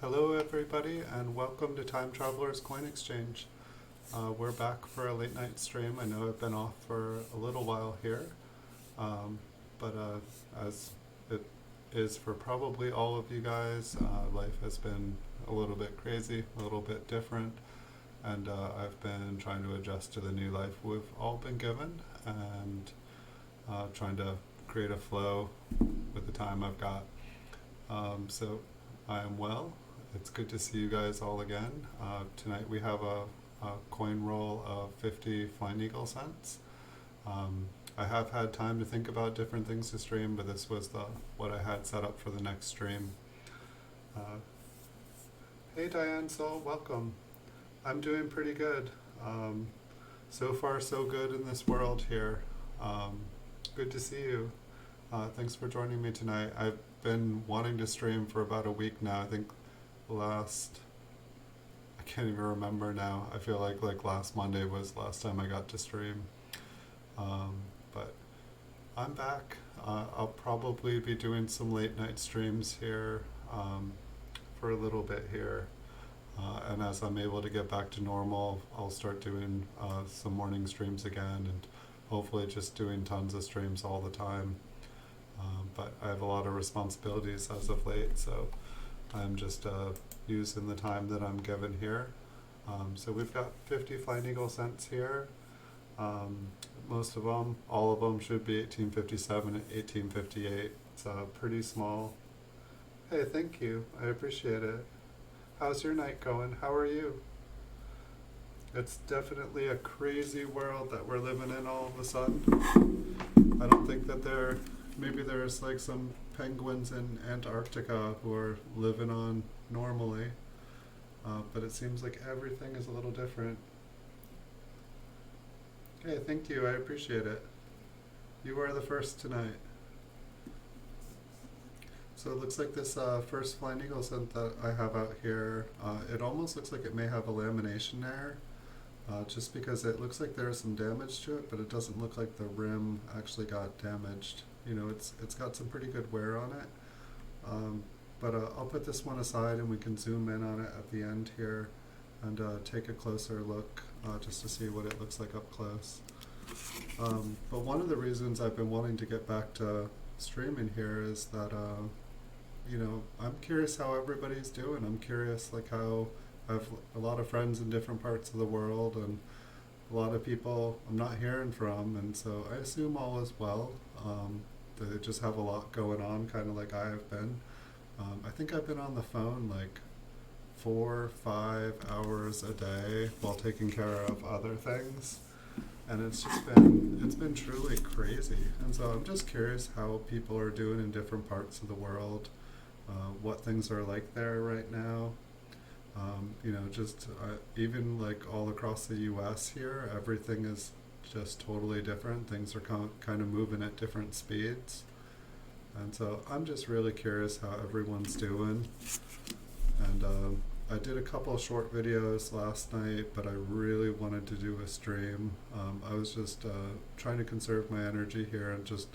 Hello everybody and welcome to Time Traveler's Coin Exchange. We're back for a late night stream. I know I've been off for a little while here, but as it is for probably all of you guys, life has been a little bit crazy, a little bit different, and I've been trying to adjust to the new life we've all been given and trying to create a flow with the time I've got. So I am well. It's good to see you guys all again. Tonight we have a coin roll of 50 Flying Eagle cents. I have had time to think about different things to stream, but this was what I had set up for the next stream. Hey Diane Soul, welcome. I'm doing pretty good. So far so good in this world here. Good to see you. Thanks for joining me tonight. I've been wanting to stream for about a week now. I think I can't even remember now. I feel like last Monday was the last time I got to stream. But I'm back. I'll probably be doing some late night streams here for a little bit here. And as I'm able to get back to normal, I'll start doing some morning streams again and hopefully just doing tons of streams all the time. But I have a lot of responsibilities as of late, so I'm just using the time that I'm given here. So we've got 50 Flying Eagle cents here. Most of them, all of them should be 1857 and 1858. It's pretty small. Hey, thank you. I appreciate it. How's your night going? How are you? It's definitely a crazy world that we're living in all of a sudden. I don't think that maybe there's like some penguins in Antarctica who are living on normally, but it seems like everything is a little different. Hey, thank you, I appreciate it. You are the first tonight. So it looks like this first Flying Eagle cent that I have out here, it almost looks like it may have a lamination error, just because it looks like there's some damage to it, but it doesn't look like the rim actually got damaged. You know, it's got some pretty good wear on it. But I'll put this one aside and we can zoom in on it at the end here and take a closer look just to see what it looks like up close. But one of the reasons I've been wanting to get back to streaming here is that, you know, I'm curious how everybody's doing. I'm curious like how I have a lot of friends in different parts of the world and a lot of people I'm not hearing from, and so I assume all is well. They just have a lot going on, kind of like I have been. I think I've been on the phone like 4 or 5 hours a day while taking care of other things, and it's been truly crazy. And so I'm just curious how people are doing in different parts of the world, what things are like there right now. You know, just even like all across the US here, everything is just totally different. Things are kind of moving at different speeds. And so I'm just really curious how everyone's doing. And I did a couple of short videos last night, but I really wanted to do a stream. I was just trying to conserve my energy here and just,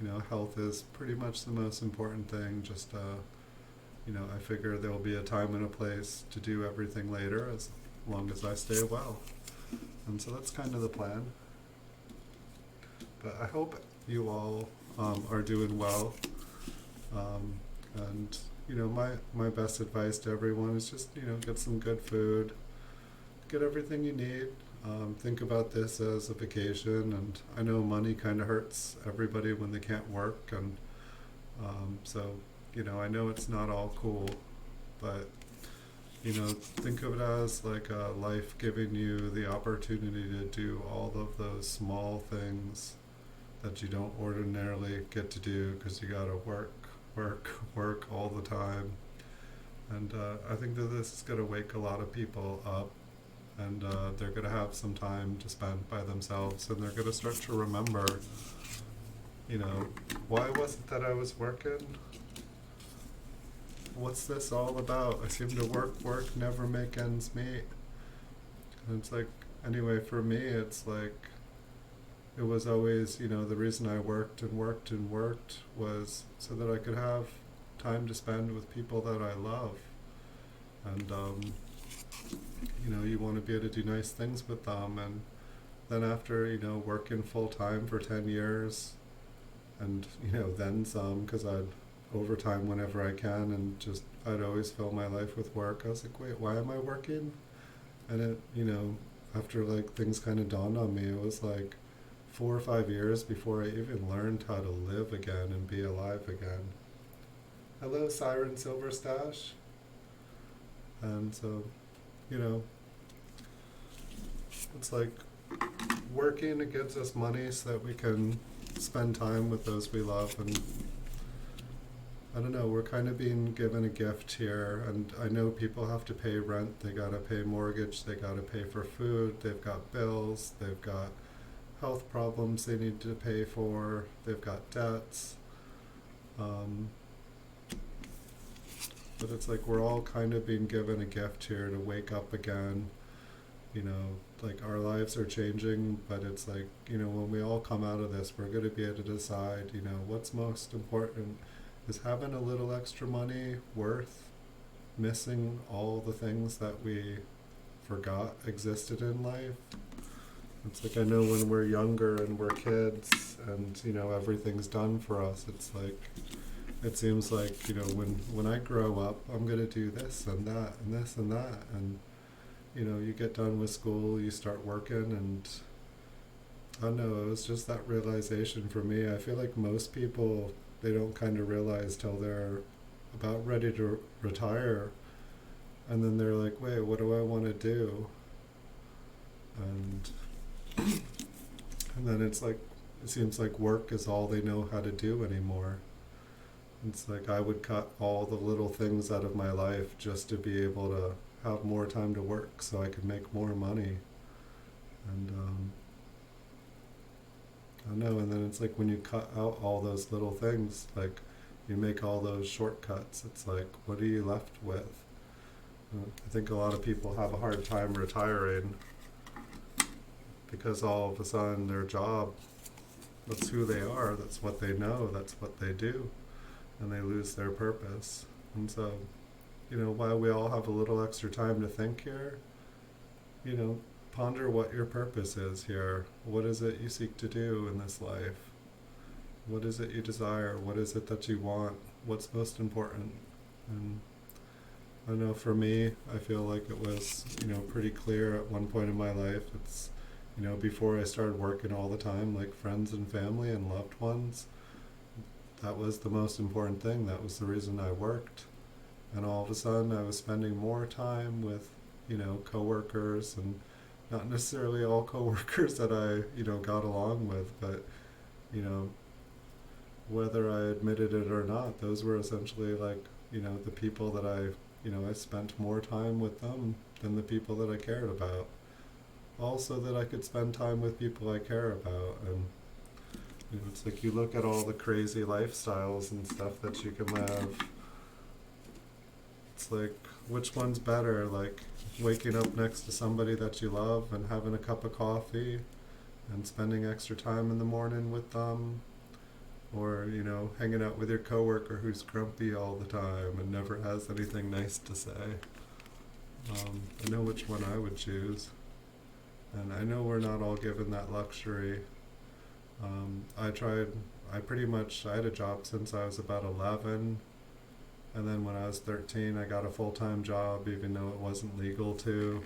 you know, health is pretty much the most important thing. Just, you know, I figure there will be a time and a place to do everything later as long as I stay well. And so that's kind of the plan. But I hope you all are doing well. And, you know, my best advice to everyone is just, you know, get some good food, get everything you need. Think about this as a vacation, and I know money kind of hurts everybody when they can't work, and so, you know, I know it's not all cool, but, you know, think of it as like a life giving you the opportunity to do all of those small things that you don't ordinarily get to do because you gotta work all the time. And I think that this is gonna wake a lot of people up, and they're gonna have some time to spend by themselves, and they're gonna start to remember, you know, why was it that I was working? What's this all about? I seem to work, never make ends meet. And it's like, anyway, for me, it's like, it was always, you know, the reason I worked was so that I could have time to spend with people that I love. and you want to be able to do nice things with them. And then after working full time for 10 years, and then some, because I'd overtime whenever I can, and just I'd always fill my life with work. I was like, wait, why am I working? And it, after like things kind of dawned on me, it was like 4 or 5 years before I even learned how to live again and be alive again. Hello, Siren Silverstash. And so, you know, it's like working, it gives us money so that we can spend time with those we love. And I don't know, we're kind of being given a gift here. And I know people have to pay rent, they gotta pay mortgage, they gotta pay for food, they've got bills, they've got health problems they need to pay for, they've got debts. But it's like we're all kind of being given a gift here to wake up again. Like our lives are changing, but it's like, when we all come out of this, we're going to be able to decide, what's most important. Is having a little extra money worth missing all the things that we forgot existed in life? It's like, I know when we're younger and we're kids and, everything's done for us, it's like, it seems like, when I grow up, I'm going to do this and that and this and that. And, you get done with school, you start working, and I don't know, it was just that realization for me. I feel like most people, they don't kind of realize till they're about ready to retire. And then they're like, wait, what do I want to do? And then it's like, it seems like work is all they know how to do anymore. It's like I would cut all the little things out of my life just to be able to have more time to work so I could make more money. And I don't know, and then it's like when you cut out all those little things, like you make all those shortcuts, it's like, what are you left with? I think a lot of people have a hard time retiring because all of a sudden their job, that's who they are, that's what they know, that's what they do, and they lose their purpose. And so, while we all have a little extra time to think here, ponder what your purpose is here. What is it you seek to do in this life? What is it you desire? What is it that you want? What's most important? And I know for me, I feel like it was, pretty clear at one point in my life. It's, before I started working all the time, like friends and family and loved ones, that was the most important thing. That was the reason I worked. And all of a sudden I was spending more time with, coworkers, and not necessarily all coworkers that I, got along with, but, whether I admitted it or not, those were essentially like, the people that I spent more time with them than the people that I cared about. Also that I could spend time with people I care about. And it's like you look at all the crazy lifestyles and stuff that you can live. It's like, which one's better? Like waking up next to somebody that you love and having a cup of coffee and spending extra time in the morning with them, or hanging out with your coworker who's grumpy all the time and never has anything nice to say. I know which one I would choose, and I know we're not all given that luxury. I had a job since I was about 11. And then when I was 13, I got a full-time job, even though it wasn't legal to.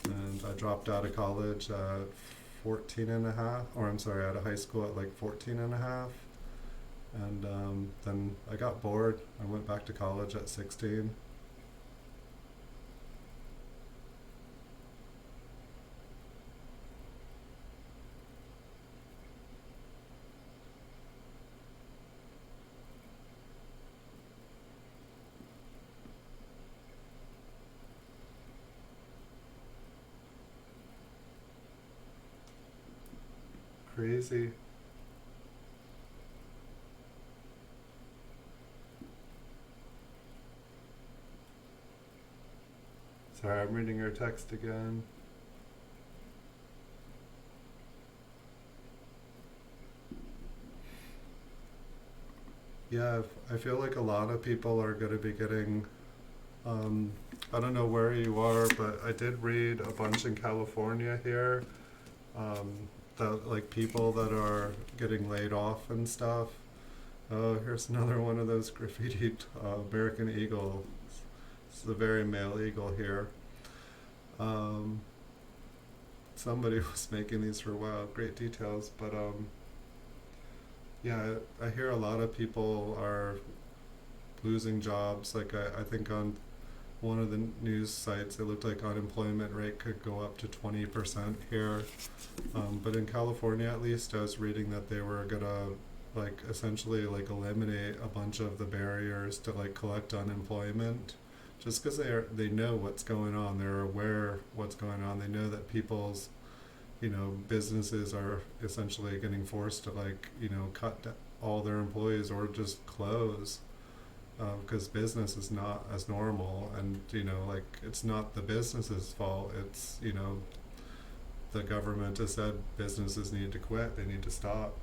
And I dropped out of college at 14 and a half, or I'm sorry, out of high school at like 14 and a half. And then I got bored. I went back to college at 16. Crazy. Sorry, I'm reading your text again. Yeah, I feel like a lot of people are going to be getting Um, I don't know where you are, but I did read a bunch in California here. Um, that like people that are getting laid off and stuff. Oh, here's another one of those graffitied American Eagle. It's the very male eagle here. Um, Somebody was making these for a while, great details, but yeah, I hear a lot of people are losing jobs. Like I think on one of the news sites, it looked like unemployment rate could go up to 20% here. But in California, at least, I was reading that they were gonna like essentially like eliminate a bunch of the barriers to like collect unemployment, just because they know what's going on. They're aware what's going on. They know that people's businesses are essentially getting forced to like all their employees or just close because business is not as normal, and like it's not the business's fault. It's the government has said businesses need to quit, they need to stop.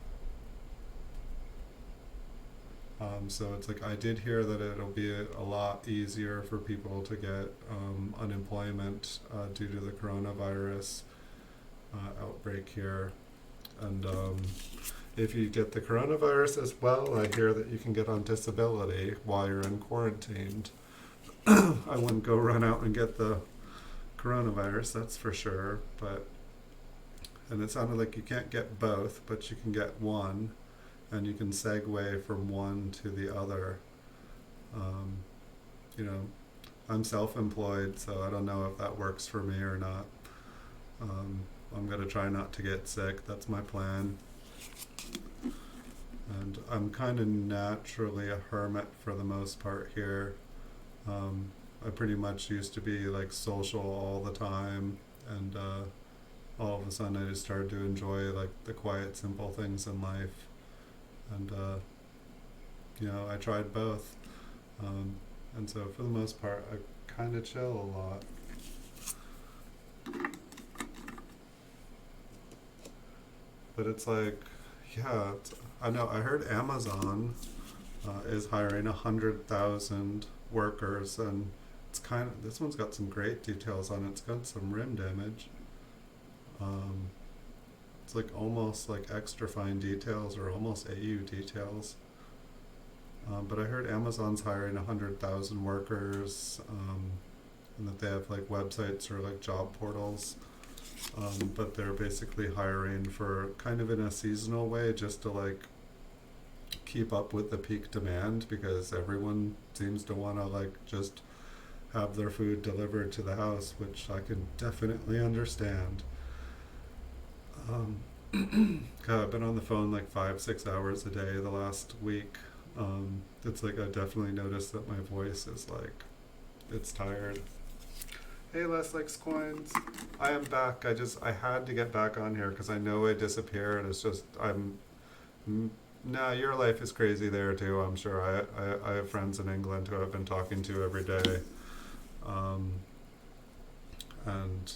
So it's like I did hear that it'll be a lot easier for people to get unemployment due to the coronavirus outbreak here. And if you get the coronavirus as well, I hear that you can get on disability while you're in quarantine. I wouldn't go run out and get the coronavirus, that's for sure. And it sounded like you can't get both, but you can get one, and you can segue from one to the other. Um, you know, I'm self-employed, so I don't know if that works for me or not. I'm gonna try not to get sick. That's my plan. And I'm kind of naturally a hermit for the most part here. I pretty much used to be like social all the time, and all of a sudden I just started to enjoy like the quiet, simple things in life. And I tried both. And so for the most part, I kind of chill a lot. But it's like, yeah, I know. I heard Amazon is hiring 100,000 workers, and this one's got some great details on it. It's got some rim damage. Um, it's like almost like extra fine details or almost AU details. But I heard Amazon's hiring 100,000 workers, and that they have like websites or like job portals. But they're basically hiring for kind of in a seasonal way, just to like keep up with the peak demand, because everyone seems to want to like just have their food delivered to the house, which I can definitely understand. God, I've been on the phone like 5-6 hours a day the last week. It's like I definitely noticed that my voice is like, it's tired. Hey, Les likes coins. I am back. I had to get back on here because I know I disappeared. It's just no, your life is crazy there too. I'm sure. I have friends in England who I've been talking to every day, and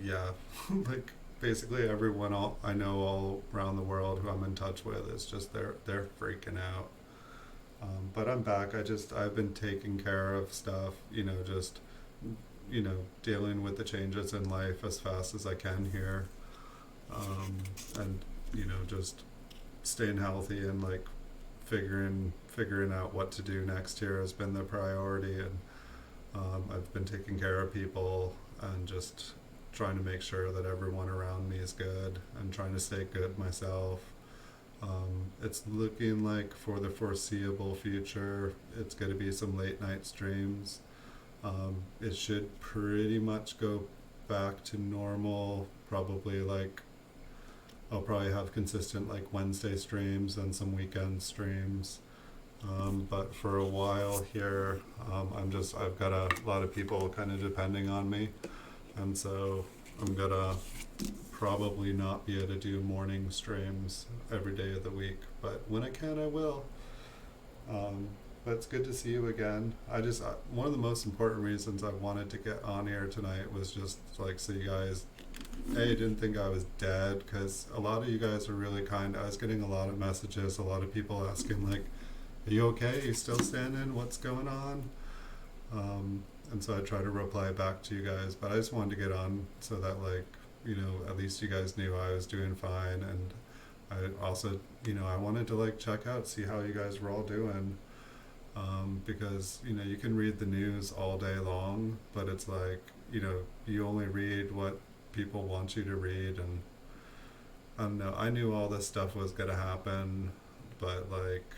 yeah, like basically everyone I know all around the world who I'm in touch with is just they're freaking out. But I'm back. I've been taking care of stuff. Just dealing with the changes in life as fast as I can here, and just staying healthy and like figuring out what to do next here has been the priority. And I've been taking care of people and just trying to make sure that everyone around me is good and trying to stay good myself. It's looking like for the foreseeable future, it's going to be some late night streams. It should pretty much go back to normal. Probably like I'll probably have consistent like Wednesday streams and some weekend streams. But for a while here, I've got a lot of people kind of depending on me, and so I'm gonna probably not be able to do morning streams every day of the week. But when I can, I will. But it's good to see you again. One of the most important reasons I wanted to get on here tonight was just like so you guys, didn't think I was dead, because a lot of you guys are really kind. I was getting a lot of messages, a lot of people asking like, "Are you okay? Are you still standing? What's going on?" and so I try to reply back to you guys. But I just wanted to get on so that, like, at least you guys knew I was doing fine, and I also, I wanted to like check out, see how you guys were all doing, because you can read the news all day long, but it's like you only read what people want you to read, and I don't know. I knew all this stuff was gonna happen, but like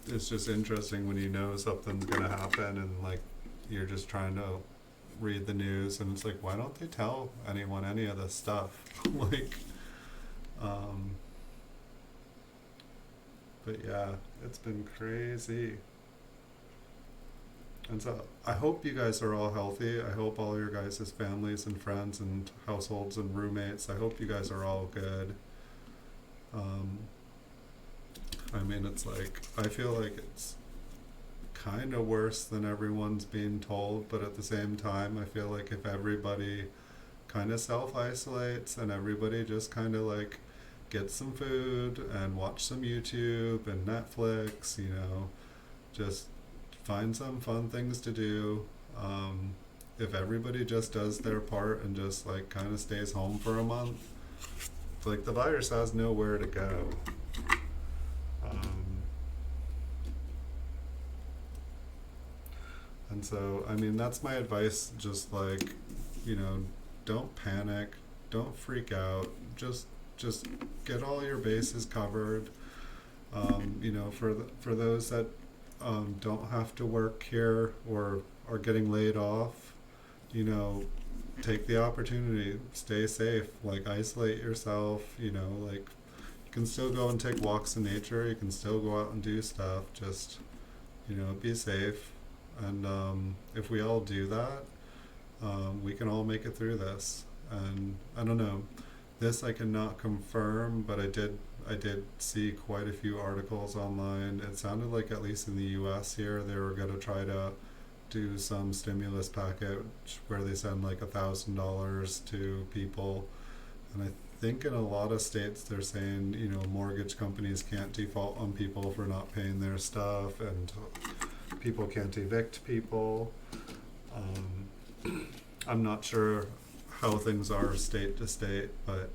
it's just interesting when you know something's gonna happen and like you're just trying to read the news, and it's like, why don't they tell anyone any of this stuff? like, um, but yeah, it's been crazy. And so I hope you guys are all healthy. I hope all your guys' families and friends and households and roommates, I hope you guys are all good. Um, I mean, it's like, I feel like it's kind of worse than everyone's being told, but at the same time, I feel like if everybody kind of self-isolates and everybody just kind of like gets some food and watch some YouTube and Netflix, just find some fun things to do. If everybody just does their part and just like kind of stays home for a month, like the virus has nowhere to go. And so, I mean, that's my advice. Just like, don't panic, don't freak out. Just get all your bases covered. For those that don't have to work here or are getting laid off, take the opportunity, stay safe, like isolate yourself, like you can still go and take walks in nature, you can still go out and do stuff, just, be safe. And if we all do that, we can all make it through this. And I don't know, this I cannot confirm, but I did see quite a few articles online. It sounded like, at least in the US here, they were going to try to do some stimulus package where they send like $1,000 to people. And I think in a lot of states they're saying, mortgage companies can't default on people for not paying their stuff, and people can't evict people. I'm not sure how things are state to state, but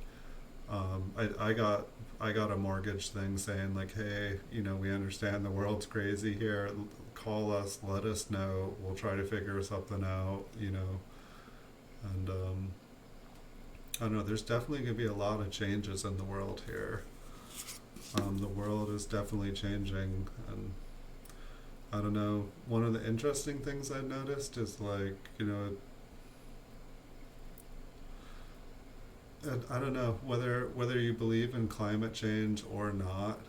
I got a mortgage thing saying like, hey, we understand the world's crazy here. Call us, let us know. We'll try to figure something out, And I don't know. There's definitely going to be a lot of changes in the world here. The world is definitely changing, and I don't know. One of the interesting things I've noticed is like, I don't know whether you believe in climate change or not.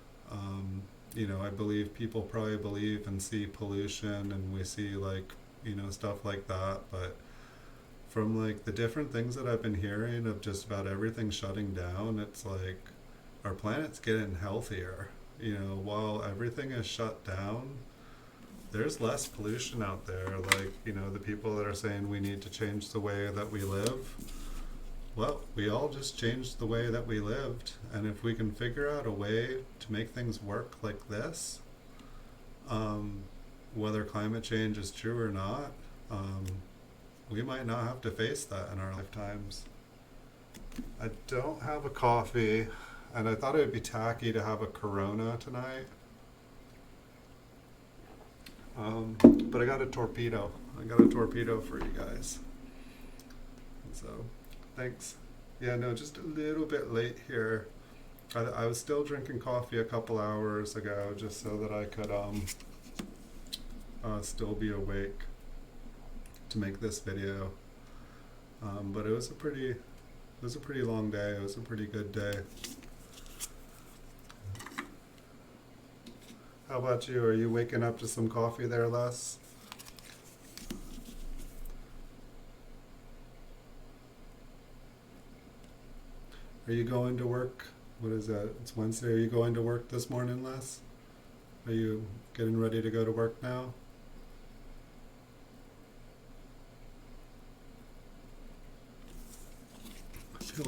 I believe people probably believe and see pollution, and we see like, stuff like that. But from like the different things that I've been hearing of just about everything shutting down, it's like our planet's getting healthier. While everything is shut down, there's less pollution out there. Like, the people that are saying we need to change the way that we live, well, we all just changed the way that we lived. And if we can figure out a way to make things work like this, whether climate change is true or not, we might not have to face that in our lifetimes. I don't have a coffee, and I thought it would be tacky to have a Corona tonight. But I got a torpedo. For you guys. So, thanks. Yeah, no, just a little bit late here. I was still drinking coffee a couple hours ago, just so that I could still be awake to make this video. But it was a pretty long day. It was a pretty good day. How about you? Are you waking up to some coffee there, Les? Are you going to work? What is that? It's Wednesday. Are you going to work this morning, Les? Are you getting ready to go to work now? I feel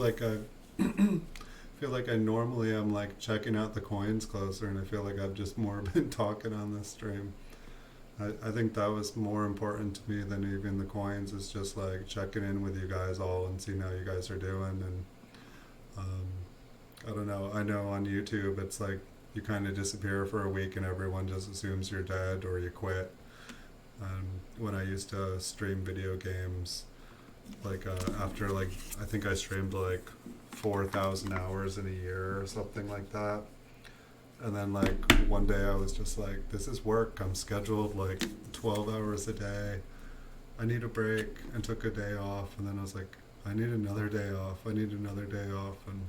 like I normally am like checking out the coins closer, and I feel like I've just more been talking on this stream. I think that was more important to me than even the coins, is just like checking in with you guys all and seeing how you guys are doing. And um, I don't know, I know on YouTube it's like you kind of disappear for a week and everyone just assumes you're dead or you quit. When I used to stream video games, like after like, I think I streamed like 4,000 hours in a year or something like that. And then like one day I was just like, this is work. I'm scheduled like 12 hours a day. I need a break, and took a day off. And then I was like, I need another day off. I need another day off. And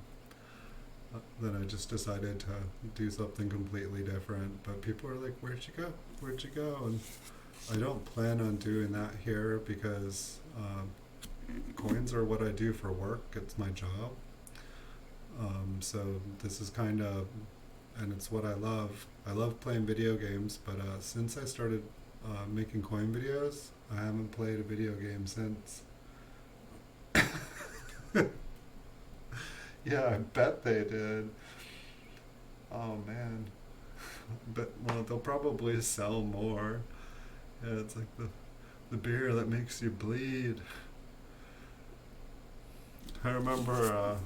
then I just decided to do something completely different. But people are like, where'd you go? Where'd you go? And I don't plan on doing that here because coins are what I do for work. It's my job. So this is kind of, and it's what I love. I love playing video games, but since I started making coin videos, I haven't played a video game since. Yeah, I bet they did. Oh man. But well, they'll probably sell more. Yeah, it's like the beer that makes you bleed. I remember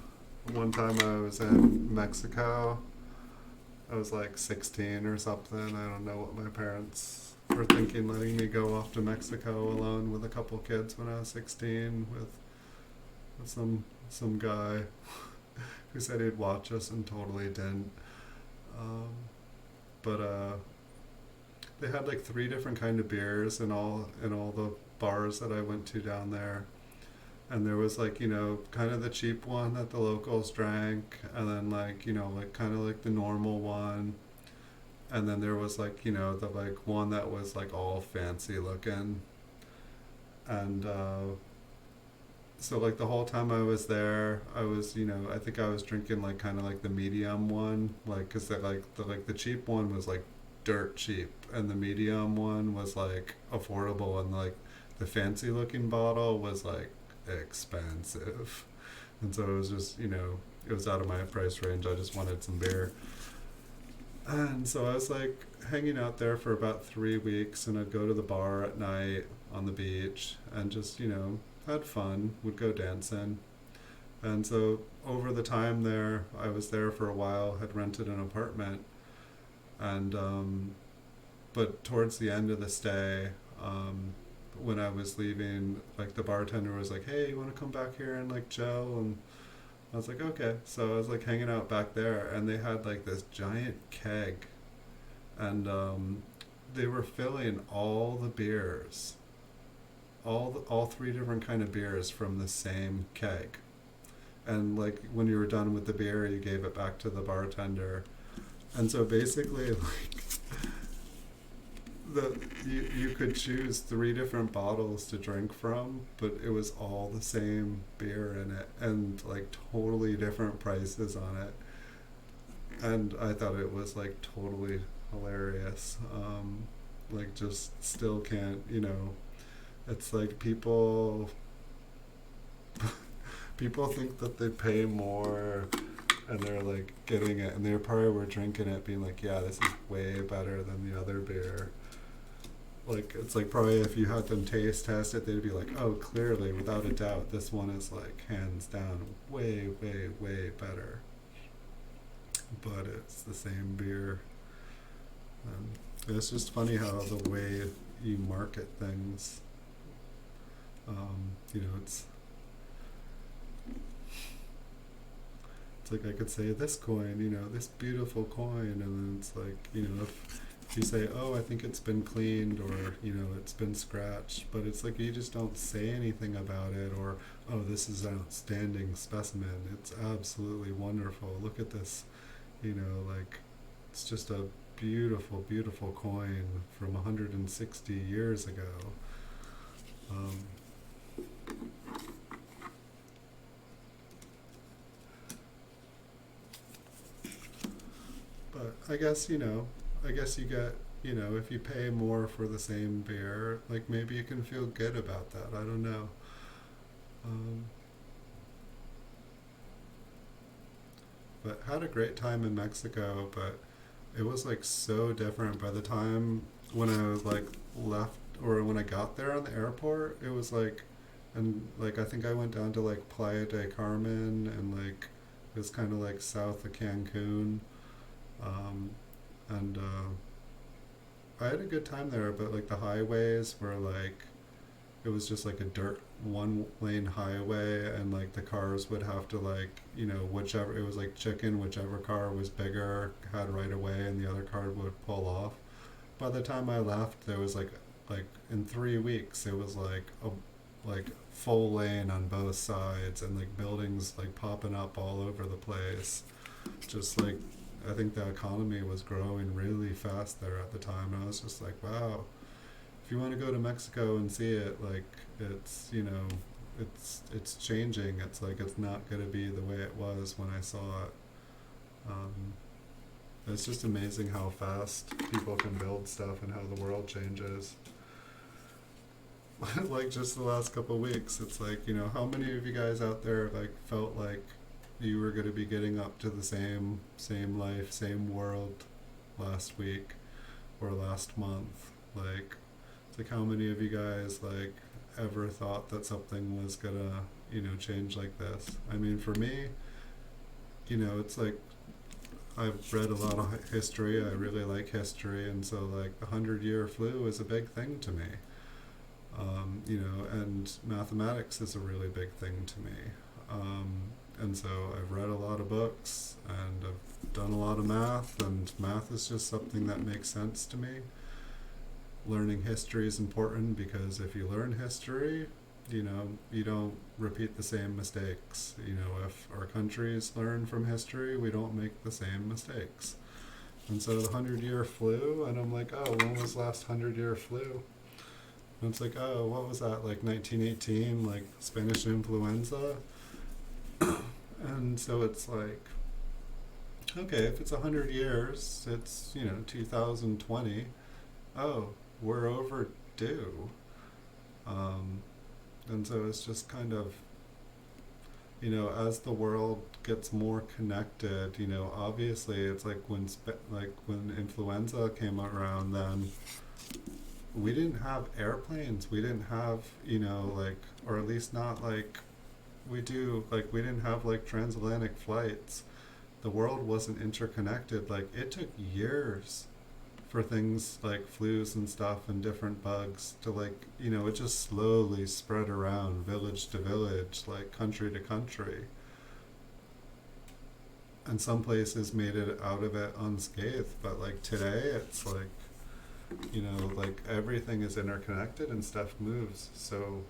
one time I was in Mexico. I was like 16 or something. I don't know what my parents were thinking, letting me go off to Mexico alone with a couple kids when I was 16 with some guy who said he'd watch us and totally didn't. Um, but they had like three different kind of beers in all the bars that I went to down there. And there was like, kind of the cheap one that the locals drank, and then like, like kind of like the normal one. And then there was like, the like one that was like all fancy looking. And so like the whole time I was there, I was, I think I was drinking like kind of like the medium one, like, cause the cheap one was like dirt cheap, and the medium one was like affordable, and like the fancy looking bottle was like expensive. And so it was just, it was out of my price range. I just wanted some beer. And so I was like hanging out there for about 3 weeks, and I'd go to the bar at night on the beach and just, had fun, would go dancing. And so over the time there, I was there for a while, had rented an apartment. And but towards the end of the stay, when I was leaving, like the bartender was like, hey, you want to come back here and like chill? And I was like, okay. So I was like hanging out back there, and they had like this giant keg, and they were filling all the beers, all three different kind of beers from the same keg. And like when you were done with the beer, you gave it back to the bartender. And so basically, like, you could choose three different bottles to drink from, but it was all the same beer in it, and like totally different prices on it. And I thought it was like totally hilarious. Like just still can't, it's like people people think that they pay more and they're like getting it, and they probably were drinking it being like, yeah, this is way better than the other beer. Like, it's like probably if you had them taste test it, they'd be like, oh, clearly, without a doubt, this one is like hands down way, way, way better. But it's the same beer. It's just funny how the way you market things, it's like I could say this coin, this beautiful coin, and then it's like, if you say, oh, I think it's been cleaned, or, it's been scratched, but it's like you just don't say anything about it, or, oh, this is an outstanding specimen. It's absolutely wonderful. Look at this, like, it's just a beautiful, beautiful coin from 160 years ago. But I guess, you get, if you pay more for the same beer, like maybe you can feel good about that. I don't know. But had a great time in Mexico, but it was like so different by the time when I was like left, or when I got there on the airport, it was like, and like I think I went down to like Playa del Carmen, and like it was kind of like south of Cancun, um, and I had a good time there. But like the highways were like, it was just like a dirt one lane highway, and like the cars would have to like, whichever, it was like chicken, whichever car was bigger had right away and the other car would pull off. By the time I left, there was like in 3 weeks it was like a like full lane on both sides, and like buildings like popping up all over the place. Just like, I think the economy was growing really fast there at the time, and I was just like, wow, if you want to go to Mexico and see it, like it's, it's changing. It's like it's not going to be the way it was when I saw it. Um, it's just amazing how fast people can build stuff and how the world changes. Like just the last couple of weeks, it's like, how many of you guys out there like felt like you were going to be getting up to the same life, same world last week or last month? Like, it's like, how many of you guys like ever thought that something was gonna, change like this? I mean, for me, it's like, I've read a lot of history. I really like history, and so like the 100-year flu is a big thing to me. And mathematics is a really big thing to me. And so I've read a lot of books, and I've done a lot of math, and math is just something that makes sense to me. Learning history is important because if you learn history, you don't repeat the same mistakes. If our countries learn from history, we don't make the same mistakes. And so the 100-year flu, and I'm like, oh, when was the last 100-year flu? And it's like, oh, what was that, like 1918, like Spanish influenza? And so it's like, okay, if it's 100 years, it's, 2020. Oh, we're overdue. Um, and so it's just kind of, as the world gets more connected, obviously it's like when influenza came around, then we didn't have airplanes. We didn't have, like, or at least not like we do, like we didn't have like transatlantic flights. The world wasn't interconnected. Like it took years for things like flus and stuff and different bugs to like, it just slowly spread around village to village, like country to country. And some places made it out of it unscathed, but like today it's like, like everything is interconnected and stuff moves so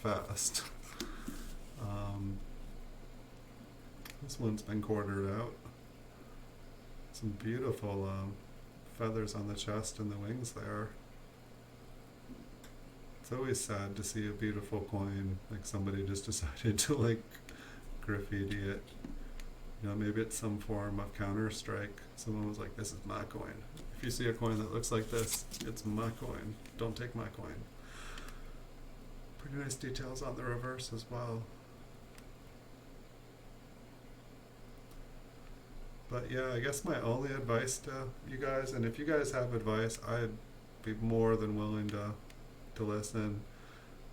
fast. This one's been quartered out. Some beautiful feathers on the chest and the wings there. It's always sad to see a beautiful coin like somebody just decided to like graffiti it. Maybe it's some form of Counter-Strike. Someone was like, this is my coin. If you see a coin that looks like this, it's my coin. Don't take my coin. Pretty nice details on the reverse as well. But yeah, I guess my only advice to you guys, and if you guys have advice, I'd be more than willing to listen.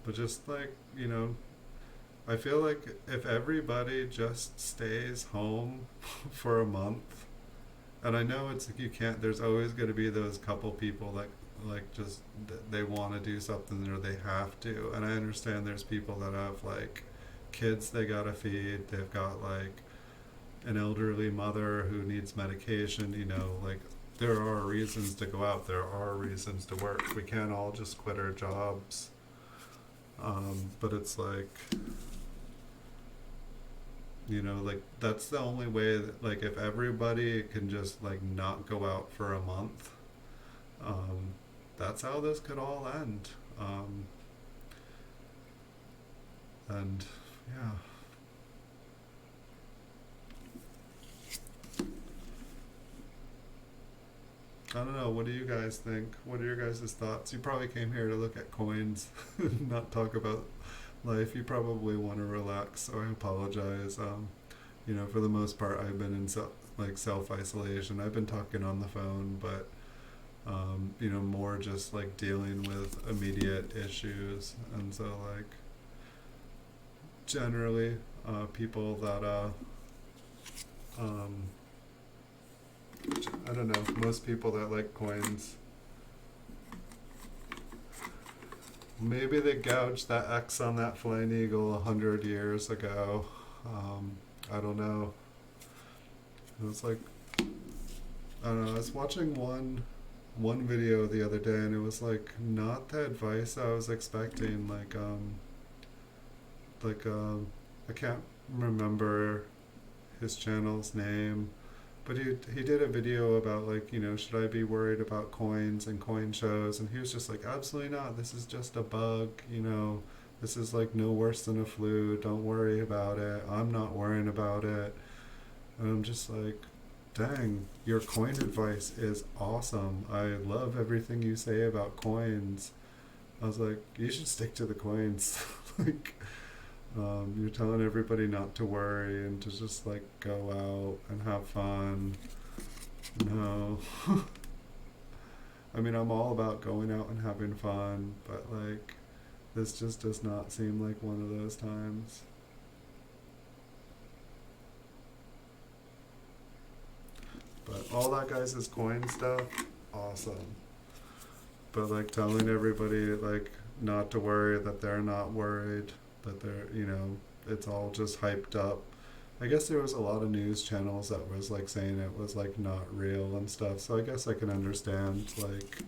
But just like, I feel like if everybody just stays home for a month, and I know it's like you can't, there's always going to be those couple people that like just they want to do something or they have to. And I understand there's people that have like kids they gotta feed, they've got like an elderly mother who needs medication, like there are reasons to go out, there are reasons to work. We can't all just quit our jobs. But it's like, like that's the only way that, like if everybody can just like not go out for a month, that's how this could all end. And yeah. I don't know, what do you guys think? What are your guys' thoughts? You probably came here to look at coins, not talk about life. You probably want to relax, so I apologize. For the most part, I've been in self-isolation. I've been talking on the phone, but more just like dealing with immediate issues. And so like generally people that um, I don't know, most people that like coins, maybe they gouged that X on that flying eagle 100 years ago. I don't know. It was like, I don't know, I was watching one video the other day, and it was like not the advice I was expecting. I can't remember his channel's name, but he did a video about like, should I be worried about coins and coin shows, and he was just like, absolutely not. This is just a bug. This is like no worse than a flu. Don't worry about it. I'm not worrying about it. And I'm just like, dang, your coin advice is awesome. I love everything you say about coins. I was like, you should stick to the coins. like, you're telling everybody not to worry and to just like go out and have fun. No. I mean, I'm all about going out and having fun, but like, this just does not seem like one of those times. But all that, guys, is coin stuff. Awesome. But like telling everybody like not to worry, that they're not worried, that they're, it's all just hyped up. I guess there was a lot of news channels that was like saying it was like not real and stuff. So I guess I can understand like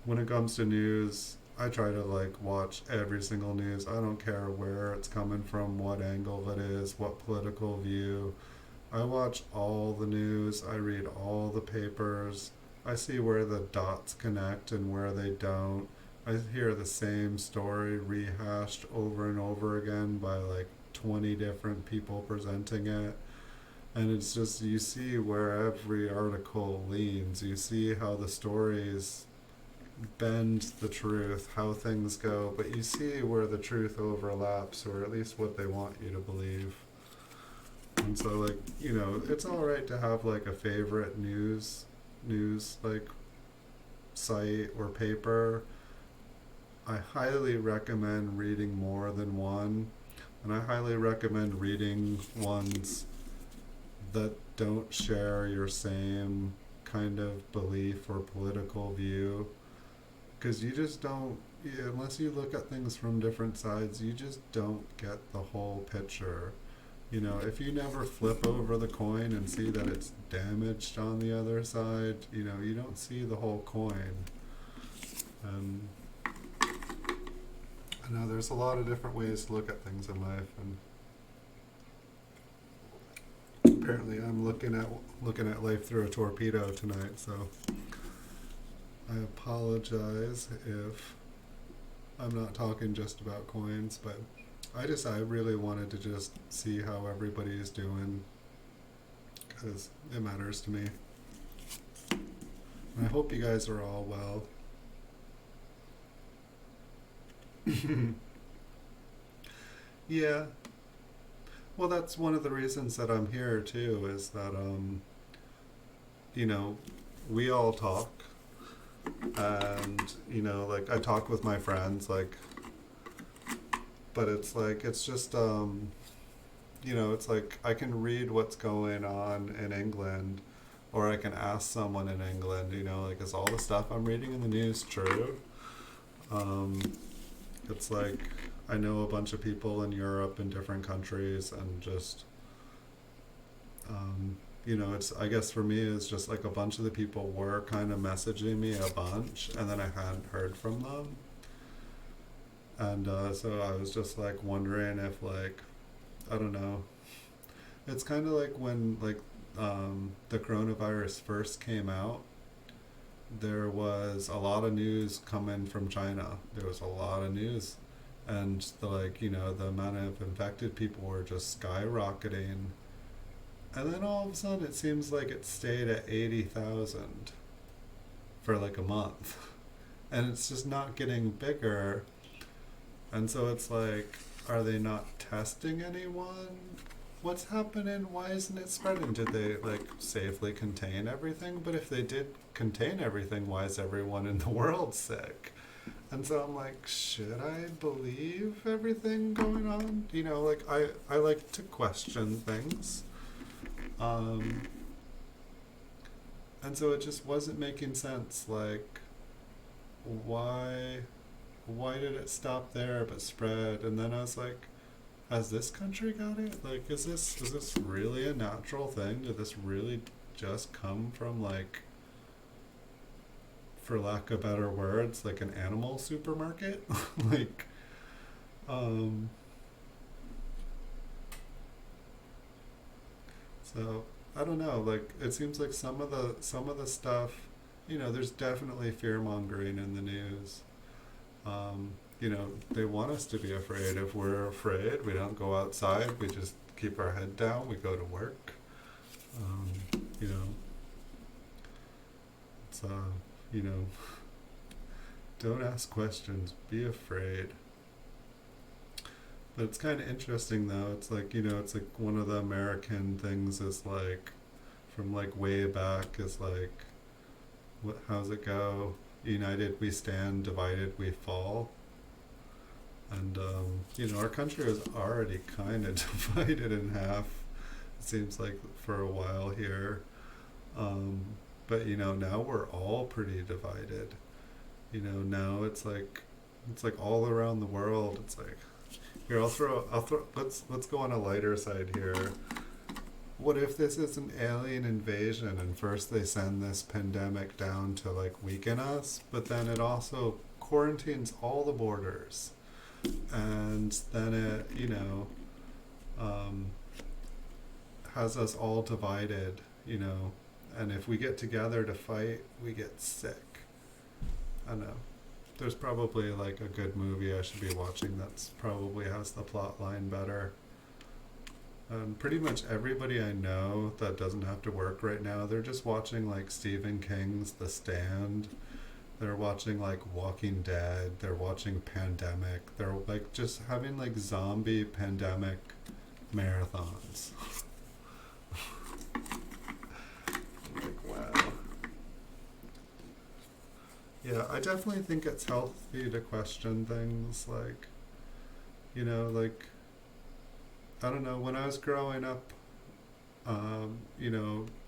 when it comes to news, I try to like watch every single news. I don't care where it's coming from, what angle it is, what political view. I watch all the news, I read all the papers, I see where the dots connect and where they don't. I hear the same story rehashed over and over again by like 20 different people presenting it. And it's just, you see where every article leans. You see how the stories bend the truth, how things go, but you see where the truth overlaps, or at least what they want you to believe. And so like, it's alright to have like a favorite news like site or paper. I highly recommend reading more than one, and I highly recommend reading ones that don't share your same kind of belief or political view, because you just don't, unless you look at things from different sides, you just don't get the whole picture. If you never flip over the coin and see that it's damaged on the other side, you don't see the whole coin. And I know there's a lot of different ways to look at things in life, and apparently I'm looking at life through a torpedo tonight, so I apologize if I'm not talking just about coins, but I really wanted to just see how everybody is doing, because it matters to me. And I hope you guys are all well. Yeah. Well, that's one of the reasons that I'm here too, is that we all talk, and like I talk with my friends, like, but it's like, it's just it's like I can read what's going on in England, or I can ask someone in England, like, is all the stuff I'm reading in the news true? It's like I know a bunch of people in Europe in different countries, and just it's, I guess for me, it's just like a bunch of the people were kind of messaging me a bunch, and then I hadn't heard from them. And so I was just like wondering if, like, I don't know, it's kind of like when like the coronavirus first came out, there was a lot of news coming from China. There was a lot of news, and the amount of infected people were just skyrocketing. And then all of a sudden it seems like it stayed at 80,000 for like a month. And it's just not getting bigger. And so it's like, are they not testing anyone? what's happening? Why isn't it spreading? Did they like safely contain everything? But if they did contain everything, why is everyone in the world sick? And so I'm like, should I believe everything going on? You know, like I like to question things. Um, and so it just wasn't making sense. Like, why why did it stop there but spread? And then I was like, has this country got it? Like, is this really a natural thing? Did this really just come from like, for lack of better words, like an animal supermarket? like, um, so I don't know. Like, it seems like some of the stuff, there's definitely fear mongering in the news. Um, they want us to be afraid. If we're afraid, we don't go outside. We just keep our head down. We go to work. Um, you know, it's you know, don't ask questions. Be afraid. But it's kind of interesting though. It's like it's like one of the American things is like, from like way back is like, how's it go? United we stand, divided we fall. And our country was already kind of divided in half. It seems like for a while here, um, but now we're all pretty divided. Now it's like all around the world. It's like, here I'll throw. Let's go on a lighter side here. What if this is an alien invasion and first they send this pandemic down to like weaken us, but then it also quarantines all the borders, and then it um, has us all divided, and if we get together to fight, we get sick. I don't know. There's probably like a good movie I should be watching that's probably has the plot line better. Pretty much everybody I know that doesn't have to work right now, they're just watching like Stephen King's The Stand. They're watching like Walking Dead. They're watching Pandemic. They're like just having like zombie pandemic marathons. Like, wow. Yeah, I definitely think it's healthy to question things like, like, I don't know, when I was growing up,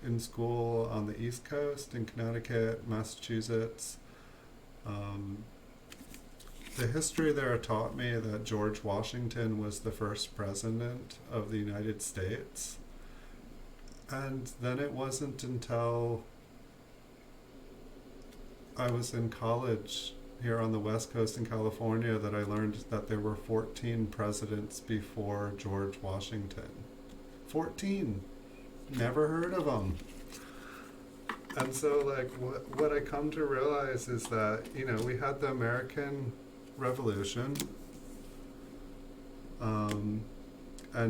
in school on the East Coast, in Connecticut, Massachusetts, um, the history there taught me that George Washington was the first president of the United States. And then it wasn't until I was in college here on the West Coast in California that I learned that there were 14 presidents before George Washington. 14! Never heard of them. And so, like, what I come to realize is that, we had the American Revolution, and, I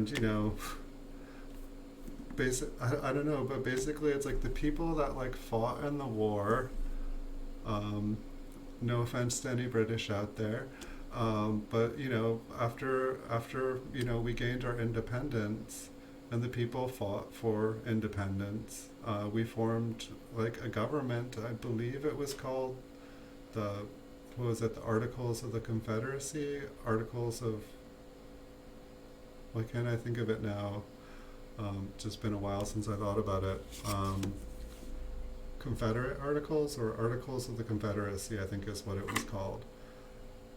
don't know, but basically it's like the people that, like, fought in the war, no offense to any British out there, but, after we gained our independence, and the people fought for independence. We formed like a government. I believe it was called the the Articles of the Confederacy, Articles of, why can't I think of it now? Just been a while since I thought about it. Confederate Articles, or Articles of the Confederacy, I think is what it was called.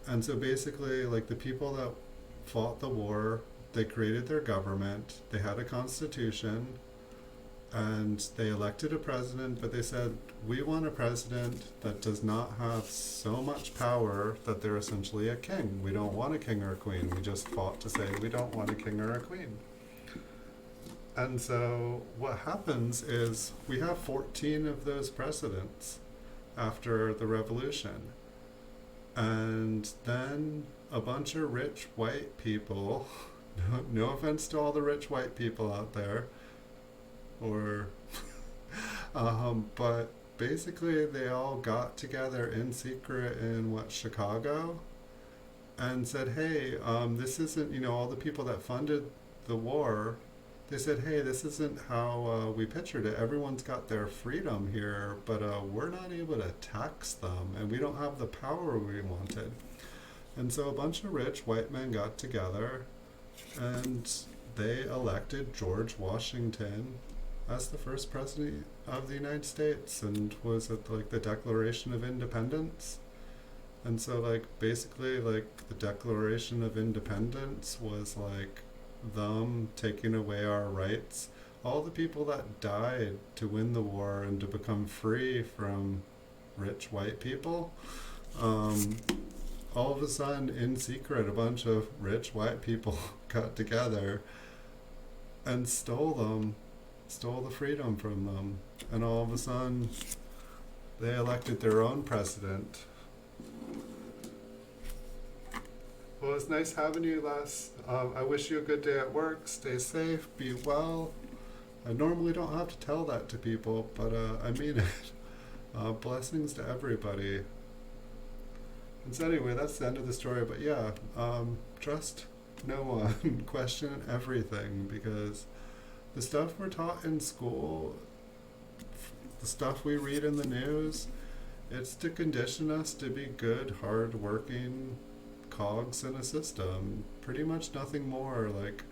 And so basically, like, the people that fought the war, they created their government, they had a constitution, and they elected a president, but they said, we want a president that does not have so much power that they're essentially a king. We don't want a king or a queen. We just fought to say we don't want a king or a queen. And so what happens is we have 14 of those presidents after the revolution. And then a bunch of rich white people, no offense to all the rich white people out there, or but basically they all got together in secret in Chicago, and said, hey, this isn't, all the people that funded the war, they said, hey, this isn't how we pictured it. Everyone's got their freedom here, but we're not able to tax them, and we don't have the power we wanted. And so a bunch of rich white men got together, and they elected George Washington as the first president of the United States, and was it like the Declaration of Independence? And so like basically like the Declaration of Independence was like them taking away our rights. All the people that died to win the war and to become free from rich white people, um, all of a sudden in secret a bunch of rich white people got together and stole the freedom from them. And all of a sudden they elected their own president. Well, it's nice having you, Les. I wish you a good day at work. Stay safe. Be well. I normally don't have to tell that to people, but I mean it. Blessings to everybody. And so anyway, that's the end of the story. But yeah, trust no one. Question everything, because the stuff we're taught in school, the stuff we read in the news, it's to condition us to be good, hard-working cogs in a system. Pretty much nothing more. Like,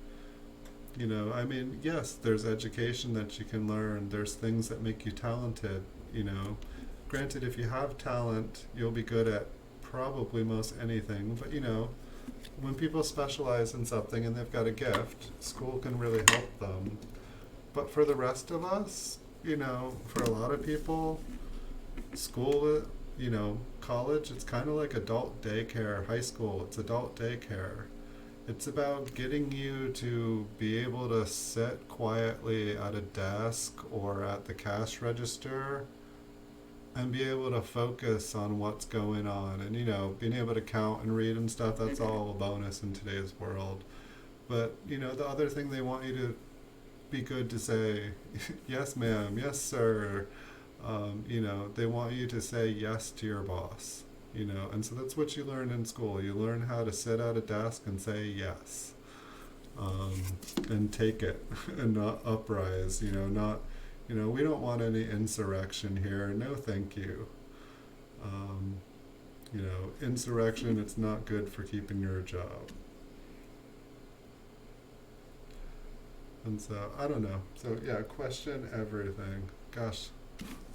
you know, I mean, yes, there's education that you can learn. There's things that make you talented, you know. Granted, if you have talent, you'll be good at probably most anything. But, you know, when people specialize in something and they've got a gift, school can really help them. But for the rest of us, you know, for a lot of people, school, you know, college, it's kind of like adult daycare. High school, it's adult daycare. It's about getting you to be able to sit quietly at a desk or at the cash register and be able to focus on what's going on. And, you know, being able to count and read and stuff, that's all a bonus in today's world. But, you know, the other thing they want you to be good to say, yes, ma'am, yes, sir. You know, they want you to say yes to your boss, you know, and so that's what you learn in school. You learn how to sit at a desk and say yes, and take it and not uprise, you know, not, you know, we don't want any insurrection here. No, thank you. You know, insurrection, it's not good for keeping your job. And so, I don't know. So, yeah, question everything. Gosh,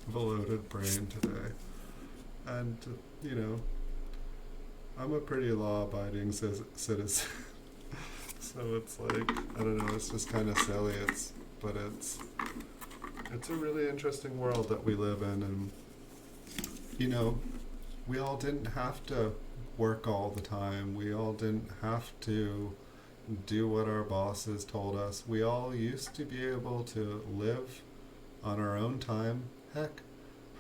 I've a loaded brain today. And, you know, I'm a pretty law-abiding citizen. So it's like, I don't know, it's just kind of silly. But it's a really interesting world that we live in. And, you know, we all didn't have to work all the time. We all didn't have to do what our bosses told us. We all used to be able to live on our own time. Heck,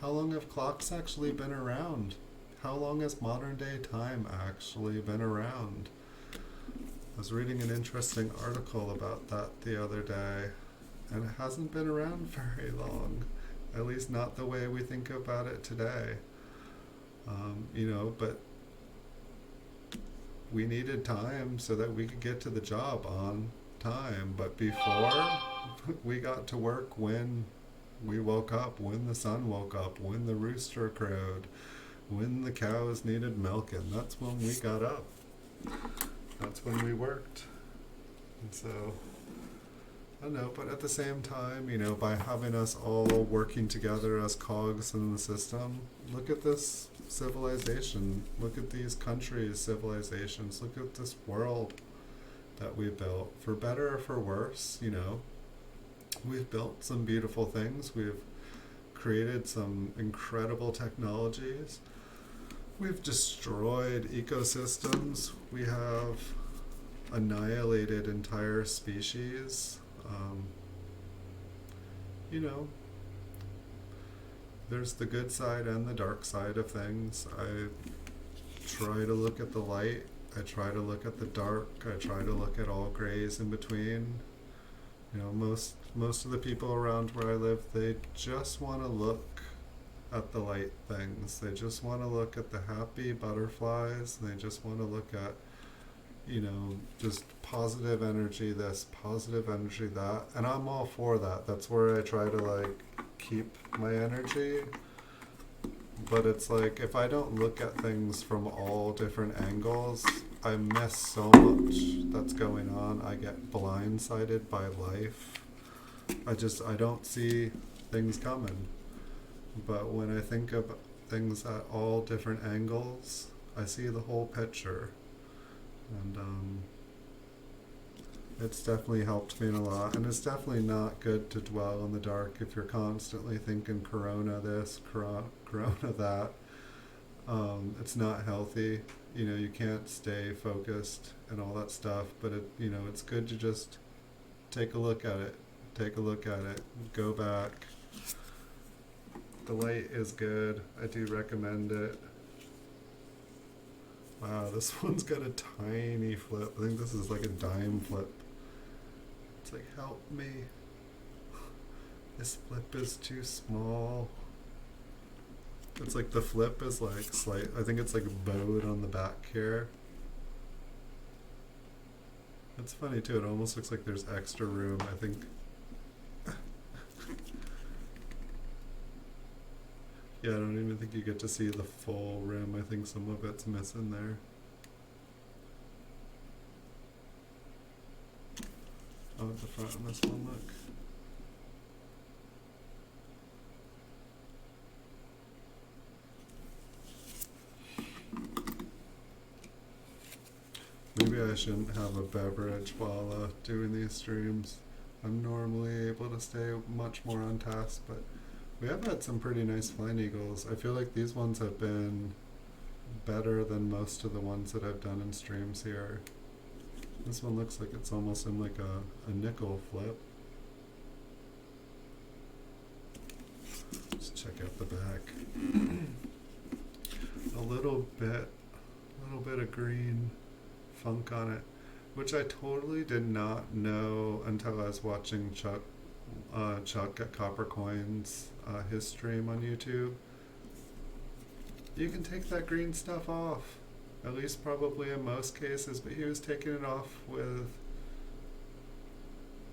how long have clocks actually been around? How long has modern day time actually been around? I was reading an interesting article about that the other day, and it hasn't been around very long. At least not the way we think about it today. You know, but we needed time so that we could get to the job on time. But before, we got to work when we woke up, when the sun woke up, when the rooster crowed, when the cows needed milking. That's when we got up. That's when we worked. And so, I don't know, but at the same time, you know, by having us all working together as cogs in the system, look at this civilization. Look at these countries' civilizations. Look at this world that we built. For better or for worse, you know, we've built some beautiful things. We've created some incredible technologies. We've destroyed ecosystems. We have annihilated entire species. You know, there's the good side and the dark side of things. I try to look at the light. I try to look at the dark. I try to look at all grays in between. You know, most of the people around where I live, they just want to look at the light things. They just want to look at the happy butterflies. They just want to look at, just positive energy this, positive energy that, and I'm all for that. That's where I try to like keep my energy. But it's like if I don't look at things from all different angles, I miss so much that's going on. I get blindsided by life. I don't see things coming. But when I think of things at all different angles, I see the whole picture. And it's definitely helped me a lot. And it's definitely not good to dwell in the dark if you're constantly thinking corona this, corona that. It's not healthy. You can't stay focused and all that stuff, but it's good to just take a look at it. Take a look at it. Go back. The light is good. I do recommend it. Wow, this one's got a tiny flip. I think this is like a dime flip. It's like, help me. This flip is too small. It's like the flip is like slight. I think it's like bowed on the back here. It's funny too. It almost looks like there's extra room. I think. Yeah, I don't even think you get to see the full rim. I think some of it's missing there. Oh, at the front of this one, look. Maybe I shouldn't have a beverage while doing these streams. I'm normally able to stay much more on task, but we have had some pretty nice flying eagles. I feel like these ones have been better than most of the ones that I've done in streams here. This one looks like it's almost in like a nickel flip. Let's check out the back. a little bit of green funk on it, which I totally did not know until I was watching Chuck at Copper Coins, his stream on YouTube. You can take that green stuff off, at least probably in most cases, but he was taking it off with,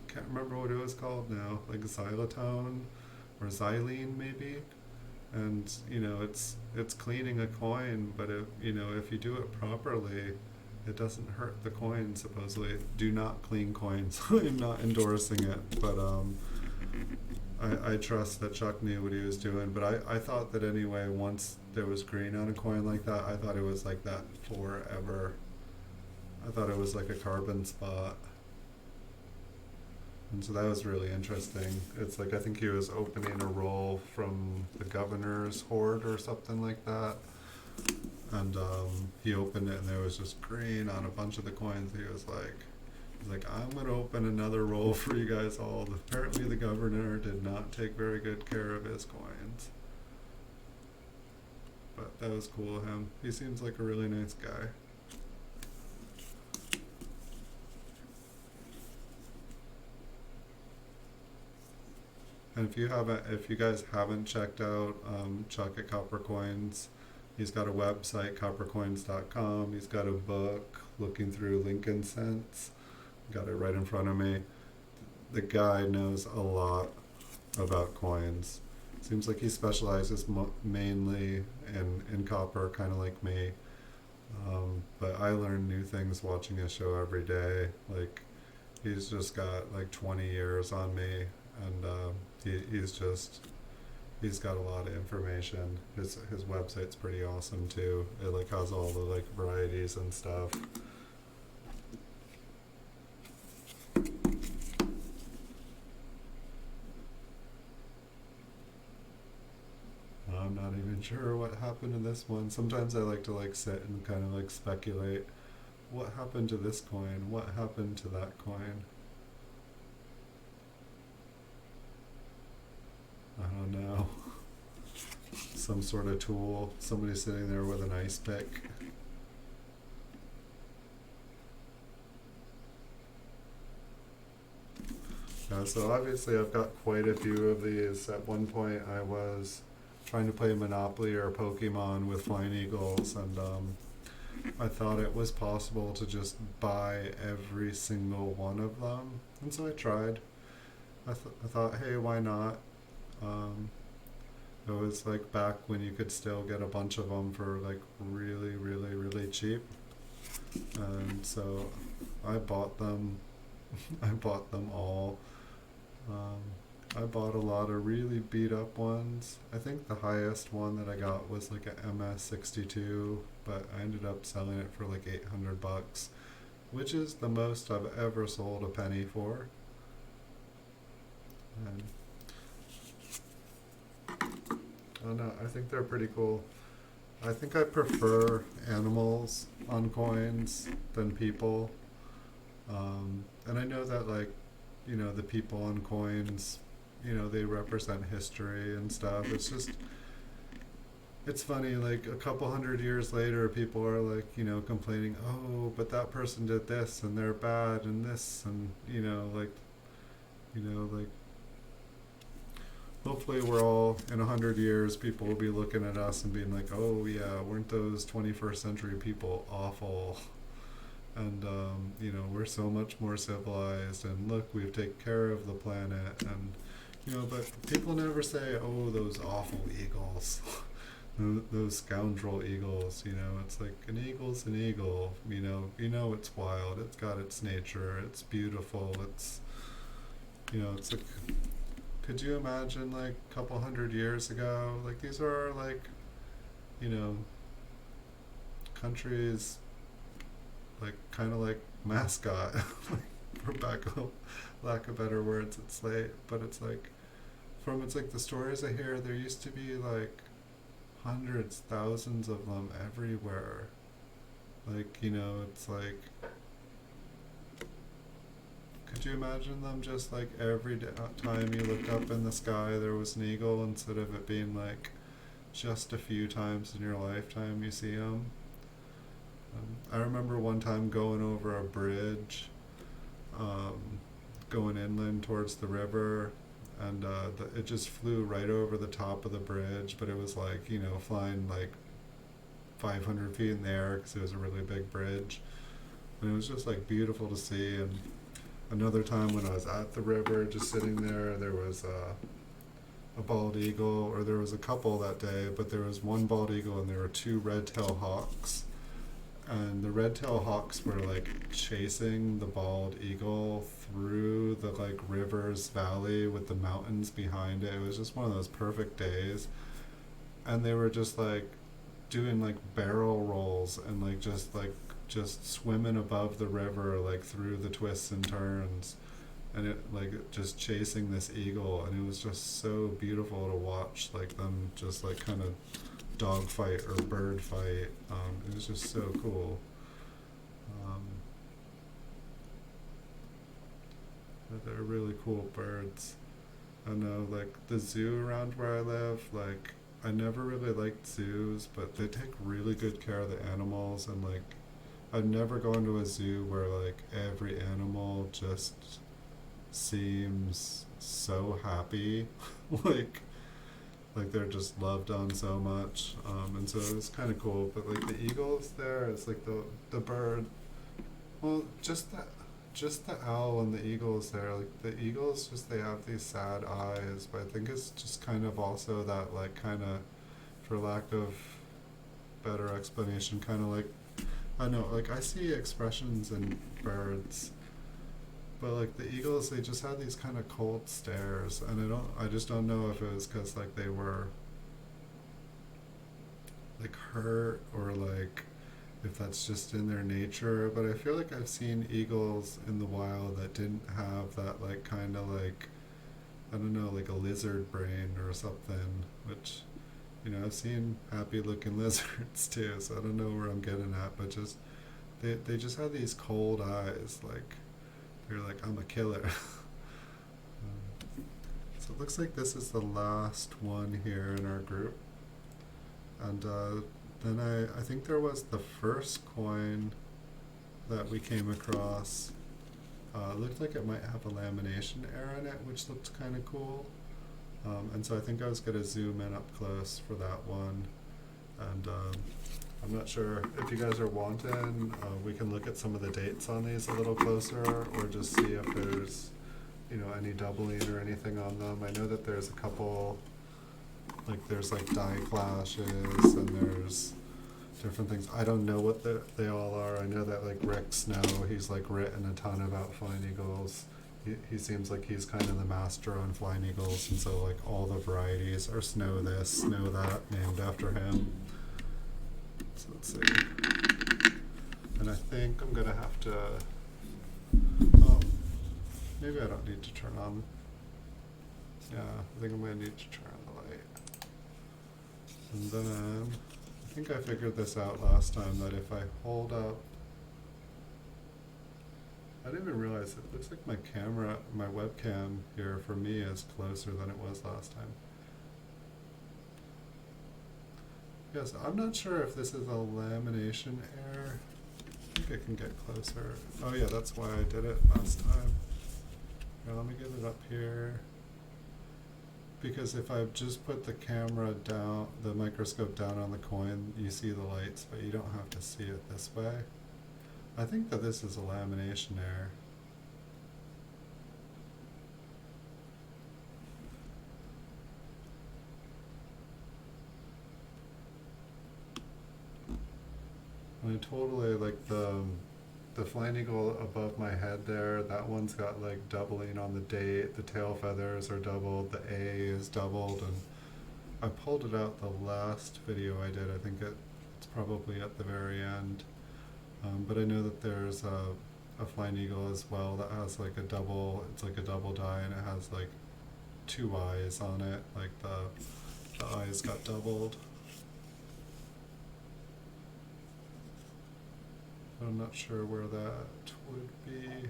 can't remember what it was called now, like xylitone or xylene maybe. And it's cleaning a coin, but if you do it properly, it doesn't hurt the coin, supposedly. Do not clean coins. I'm not endorsing it, but I trust that Chuck knew what he was doing. But I thought that anyway, once there was green on a coin like that, I thought it was like that forever. I thought it was like a carbon spot. And so that was really interesting. It's like, I think he was opening a roll from the governor's hoard or something like that. And he opened it and there was just green on a bunch of the coins. He was like, I'm going to open another roll for you guys all. Apparently the governor did not take very good care of his coins. But that was cool of him. He seems like a really nice guy. And if you guys haven't checked out Chuck at Copper Coins, he's got a website, coppercoins.com. He's got a book, Looking Through Lincoln Cents. Got it right in front of me. The guy knows a lot about coins. Seems like he specializes mainly in copper, kind of like me. But I learn new things watching his show every day. Like, he's just got like 20 years on me, and he's got a lot of information. His website's pretty awesome too. It like has all the like varieties and stuff. I'm not even sure what happened to this one. Sometimes I like to like sit and kind of like speculate. What happened to this coin? What happened to that coin? I don't know. Some sort of tool. Somebody sitting there with an ice pick. So obviously I've got quite a few of these. At one point I was trying to play Monopoly or Pokemon with flying eagles, and I thought it was possible to just buy every single one of them, and so I tried. I thought, hey, why not? Um, it was like back when you could still get a bunch of them for like really, really, really cheap, and so I bought them. I bought them all. Um, I bought a lot of really beat up ones. I think the highest one that I got was like a MS62, but I ended up selling it for like 800 bucks, which is the most I've ever sold a penny for. And I don't know, I think they're pretty cool. I think I prefer animals on coins than people. And I know that, like, you know, the people on coins, you know, they represent history and stuff. It's just, it's funny, like, a couple hundred years later, people are, like, you know, complaining, oh, but that person did this and they're bad and this, and, like, hopefully we're all, in 100 years, people will be looking at us and being like, oh, yeah, weren't those 21st century people awful? And you know, we're so much more civilized, and look, we've taken care of the planet, and you know, but people never say, oh, those awful eagles. Those scoundrel eagles. You know, it's like an eagle's an eagle. You know it's wild, it's got its nature, it's beautiful, it's, you know, it's like, could you imagine, like, a couple hundred years ago, like, these are like, you know, countries, like, kind of like mascot, for lack of better words. It's like, but it's like, it's like the stories I hear, there used to be like hundreds, thousands of them everywhere. Like, you know, it's like, could you imagine them just like every time you looked up in the sky there was an eagle, instead of it being like just a few times in your lifetime you see them? I remember one time going over a bridge, um, going inland towards the river, and it just flew right over the top of the bridge, but it was like, you know, flying like 500 feet in the air because it was a really big bridge. And it was just like beautiful to see. And another time when I was at the river, just sitting there, there was a bald eagle, or there was a couple that day, but there was one bald eagle and there were two red-tailed hawks, and the red-tailed hawks were like chasing the bald eagle through the like river's valley with the mountains behind it. It was just one of those perfect days, and they were just like doing like barrel rolls and just swimming above the river, like through the twists and turns, and it like just chasing this eagle, and it was just so beautiful to watch, like them just like kind of dog fight or bird fight. It was just so cool. Um, but they're really cool birds. I know, like the zoo around where I live, like I never really liked zoos, but they take really good care of the animals, and like I've never gone to a zoo where like every animal just seems so happy, like they're just loved on so much, and so it was kind of cool. But like the eagles there, it's like the bird. Well, just the owl and the eagles there. Like the eagles, just they have these sad eyes, but I think it's just kind of also that like kind of, for lack of better explanation, kind of like, I know, like I see expressions in birds, but like the eagles, they just had these kind of cold stares, and I just don't know if it was because like they were like hurt, or like if that's just in their nature. But I feel like I've seen eagles in the wild that didn't have that like kind of like, I don't know, like a lizard brain or something, which, you know, I've seen happy looking lizards too, so I don't know where I'm getting at, but just they just have these cold eyes, like they're like, I'm a killer. So it looks like this is the last one here in our group. And then I think there was the first coin that we came across. Looked like it might have a lamination error in it, which looked kind of cool. And so I think I was going to zoom in up close for that one. And I'm not sure if you guys are wanting, we can look at some of the dates on these a little closer, or just see if there's, you know, any doubling or anything on them. I know that there's a couple, like there's like die flashes and there's different things. I don't know what they all are. I know that like Rick Snow, he's like written a ton about flying eagles. He seems like he's kind of the master on flying eagles, and so like all the varieties are Snow this, Snow that, named after him. So let's see. And I think I'm gonna have to, oh, maybe I don't need to turn on, yeah, I think I'm gonna need to turn on the light. And then, I think I figured this out last time, that if I hold up, I didn't even realize it looks like my camera, my webcam here for me is closer than it was last time. Yes, I'm not sure if this is a lamination error. I think I can get closer. Oh yeah, that's why I did it last time. Here, let me get it up here. Because if I just put the camera down, the microscope down on the coin, you see the lights, but you don't have to see it this way. I think that this is a lamination error. I totally like the flying eagle above my head there, that one's got like doubling on the date, the tail feathers are doubled, the A is doubled, and I pulled it out the last video I did. I think it's probably at the very end. But I know that there's a flying eagle as well that has like a double, it's like a double die, and it has like 2 eyes on it, like the eyes got doubled. I'm not sure where that would be.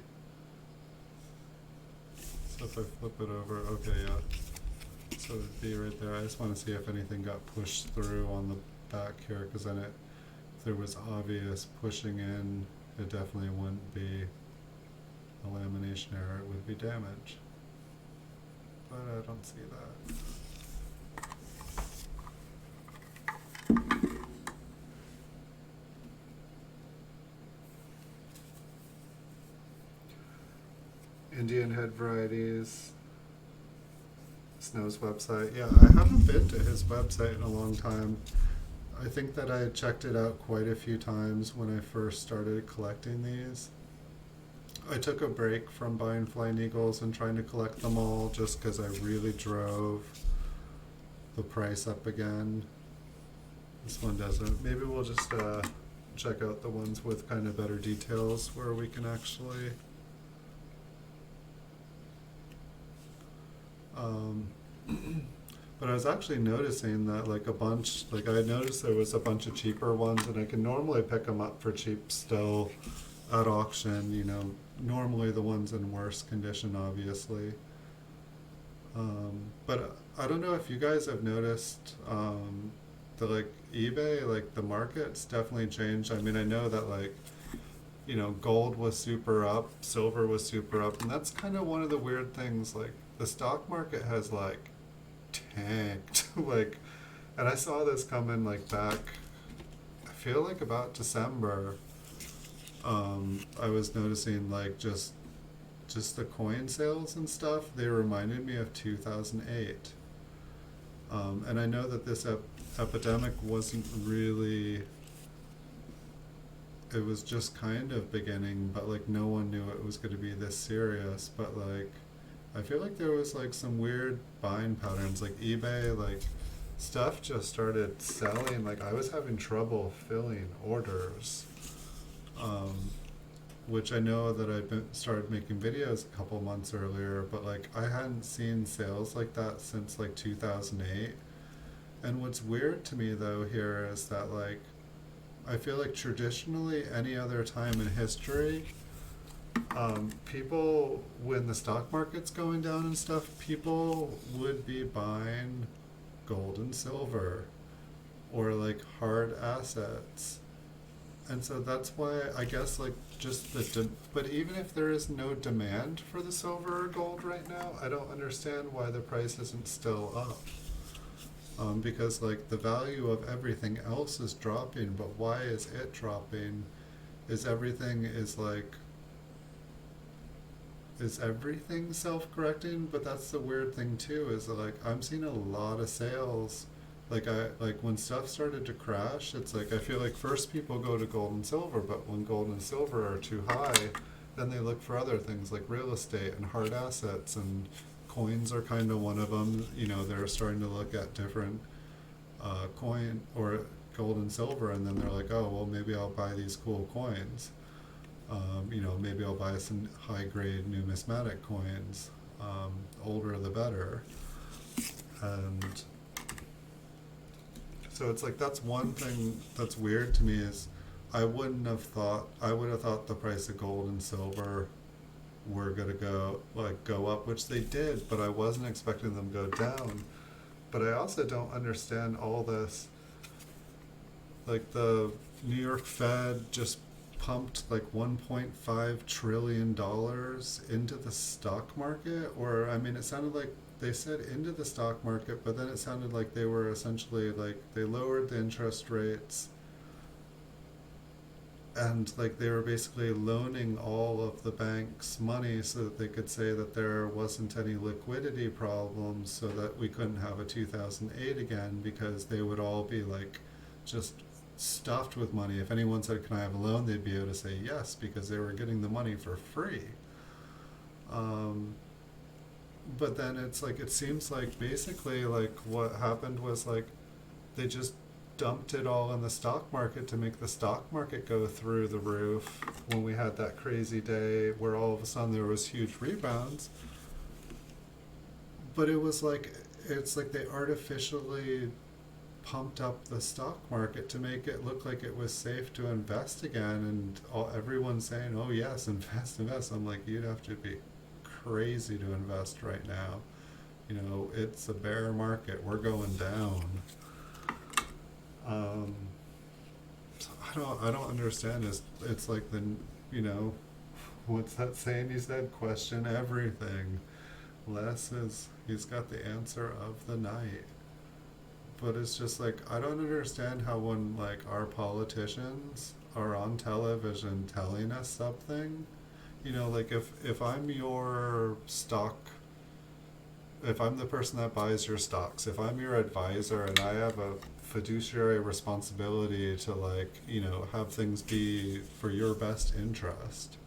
So if I flip it over, okay, yeah. So it'd be right there. I just want to see if anything got pushed through on the back here, because then if there was obvious pushing in, it definitely wouldn't be a lamination error, it would be damage. But I don't see that. Indian head varieties, Snow's website. Yeah, I haven't been to his website in a long time. I think that I checked it out quite a few times when I first started collecting these. I took a break from buying flying eagles and trying to collect them all just because I really drove the price up again. This one doesn't. Maybe we'll just check out the ones with kind of better details where we can actually but I was actually noticing that like a bunch, like I noticed there was a bunch of cheaper ones, and I can normally pick them up for cheap still at auction, you know, normally the ones in worse condition obviously. But I don't know if you guys have noticed the like eBay, like the market's definitely changed. I mean, I know that like, you know, gold was super up, silver was super up, and that's kind of one of the weird things, like the stock market has like tanked like, and I saw this coming like back, I feel like about December. I was noticing like just the coin sales and stuff, they reminded me of 2008. And I know that this epidemic wasn't really, it was just kind of beginning, but like no one knew it was going to be this serious. But like I feel like there was like some weird buying patterns, like eBay, like stuff just started selling. Like I was having trouble filling orders, which I know that I started making videos a couple months earlier, but like I hadn't seen sales like that since like 2008. And what's weird to me though here is that like I feel like traditionally any other time in history, people, when the stock market's going down and stuff, people would be buying gold and silver or like hard assets. And so that's why I guess like just but even if there is no demand for the silver or gold right now, I don't understand why the price isn't still up. because like the value of everything else is dropping, but why is it dropping? Is everything is like is everything self-correcting? But that's the weird thing too, is that like I'm seeing a lot of sales. Like I like when stuff started to crash, it's like I feel like first people go to gold and silver, but when gold and silver are too high, then they look for other things like real estate and hard assets, and coins are kind of one of them. You know, they're starting to look at different coin or gold and silver, and then they're like, oh well, maybe I'll buy these cool coins. You know, maybe I'll buy some high grade numismatic coins. Older the better. And so it's like that's one thing that's weird to me is I would have thought the price of gold and silver were gonna go up, which they did, but I wasn't expecting them to go down. But I also don't understand all this. Like the New York Fed just pumped like $1.5 trillion into the stock market, or I mean, it sounded like they said into the stock market, but then it sounded like they were essentially like they lowered the interest rates and like they were basically loaning all of the banks money so that they could say that there wasn't any liquidity problems, so that we couldn't have a 2008 again, because they would all be like just stuffed with money. If anyone said, can I have a loan, they'd be able to say yes, because they were getting the money for free. um, but then it's like it seems like basically like what happened was like they just dumped it all in the stock market to make the stock market go through the roof when we had that crazy day where all of a sudden there was huge rebounds. But it was like it's like they artificially pumped up the stock market to make it look like it was safe to invest again, and everyone's saying, oh yes, invest, invest. I'm like, you'd have to be crazy to invest right now. You know, it's a bear market, we're going down. um, I don't understand. It's like the, you know, what's that saying he said? Question everything. Les is he's got the answer of the night. But it's just like I don't understand how when like our politicians are on television telling us something, you know, like if I'm your stock, if I'm the person that buys your stocks, if I'm your advisor and I have a fiduciary responsibility to like, you know, have things be for your best interest,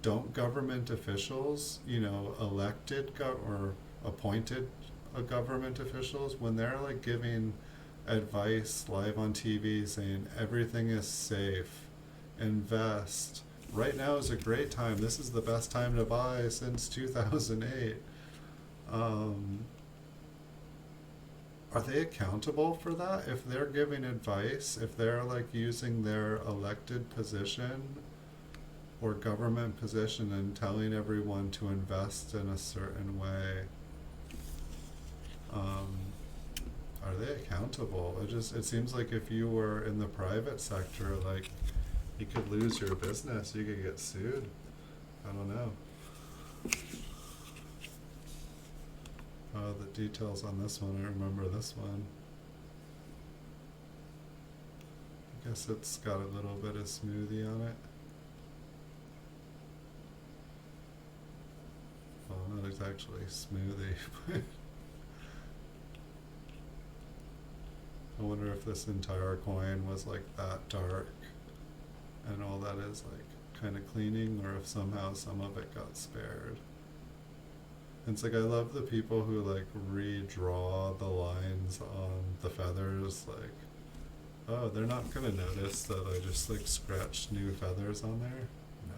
don't government officials, you know, or appointed government officials, when they're like giving advice live on TV saying everything is safe, invest, right now is a great time, this is the best time to buy since 2008, um, are they accountable for that? If they're giving advice, if they're like using their elected position or government position and telling everyone to invest in a certain way, um, are they accountable? It seems like if you were in the private sector, like you could lose your business, you could get sued. I don't know. The details on this one, I remember this one. I guess it's got a little bit of smoothie on it. Well, not exactly smoothie, but I wonder if this entire coin was like that dark and all that is like kind of cleaning, or if somehow some of it got spared. It's like I love the people who like redraw the lines on the feathers, like, oh, they're not gonna notice that I just like scratched new feathers on there. No.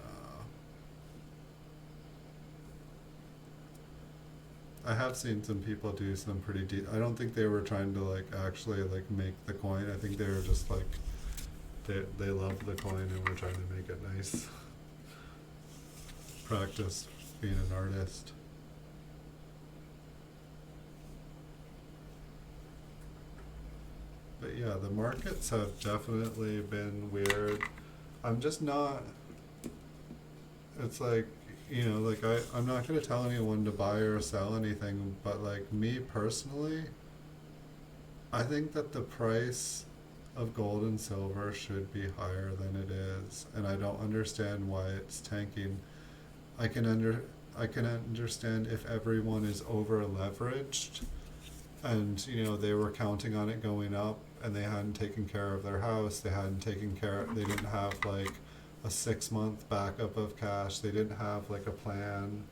I have seen some people do some pretty deep. I don't think they were trying to like actually like make the coin. I think they were just like they love the coin and were trying to make it nice. Practice being an artist. But yeah, the markets have definitely been weird. I'm just not. It's like, you know, like I'm not gonna tell anyone to buy or sell anything, but like me personally, I think that the price of gold and silver should be higher than it is, and I don't understand why it's tanking. I can under I can understand if everyone is over leveraged and you know they were counting on it going up and they hadn't taken care of their house, they didn't have like a 6 month backup of cash, they didn't have like a plan.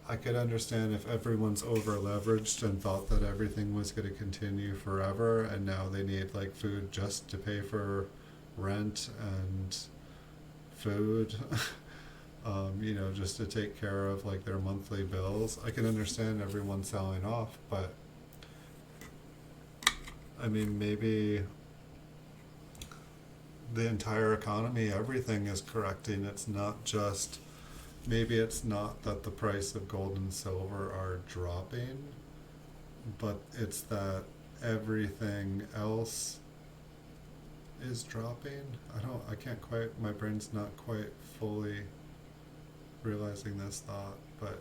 I could understand if everyone's over leveraged and thought that everything was going to continue forever and now they need like food just to pay for rent and food. You know, just to take care of like their monthly bills. I can understand everyone selling off, but I mean, maybe the entire economy, everything is correcting. It's not just, maybe it's not that the price of gold and silver are dropping, but it's that everything else is dropping. I can't quite, my brain's not quite fully realizing this thought, but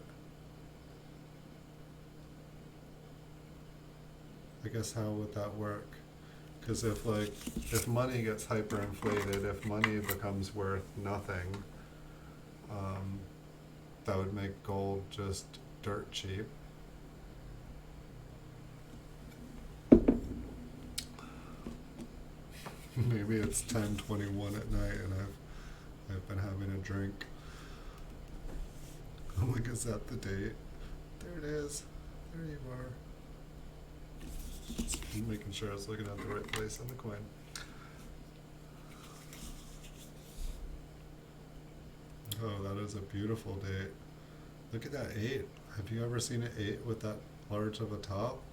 I guess how would that work? Because if money gets hyperinflated, if money becomes worth nothing, that would make gold just dirt cheap. Maybe it's 10:21 at night and I've been having a drink. I'm like, is that the date? There it is. There you are. Just making sure I was looking at the right place on the coin. Oh, that is a beautiful date. Look at that 8. Have you ever seen an 8 with that large of a top?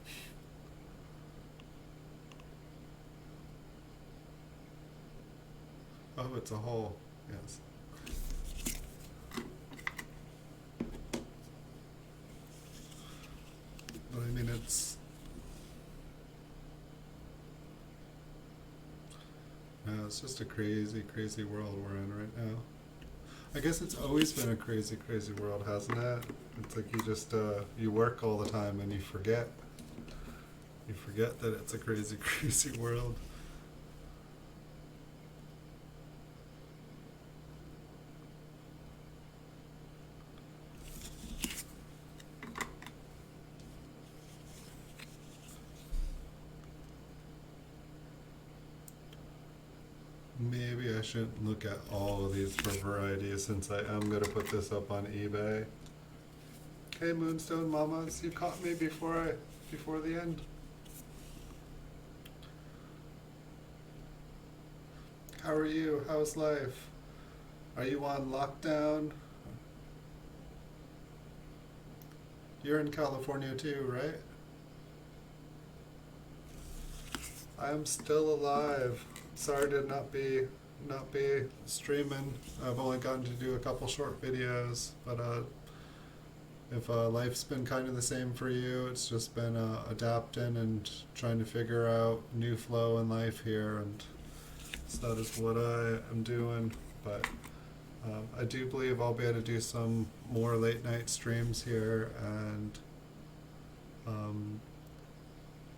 Oh, it's a hole. Yes. But I mean, it's just a crazy, crazy world we're in right now. I guess it's always been a crazy, crazy world, hasn't it? It's like you just, you work all the time and you forget. You forget that it's a crazy, crazy world. Maybe I shouldn't look at all of these for variety since I am going to put this up on eBay. Hey Moonstone Mamas, you caught me before the end. How are you? How's life? Are you on lockdown? You're in California too, right? I am still alive. Sorry to not be streaming. I've only gotten to do a couple short videos, but if life's been kind of the same for you, it's just been adapting and trying to figure out new flow in life here, and so that is what I am doing. But I do believe I'll be able to do some more late night streams here, and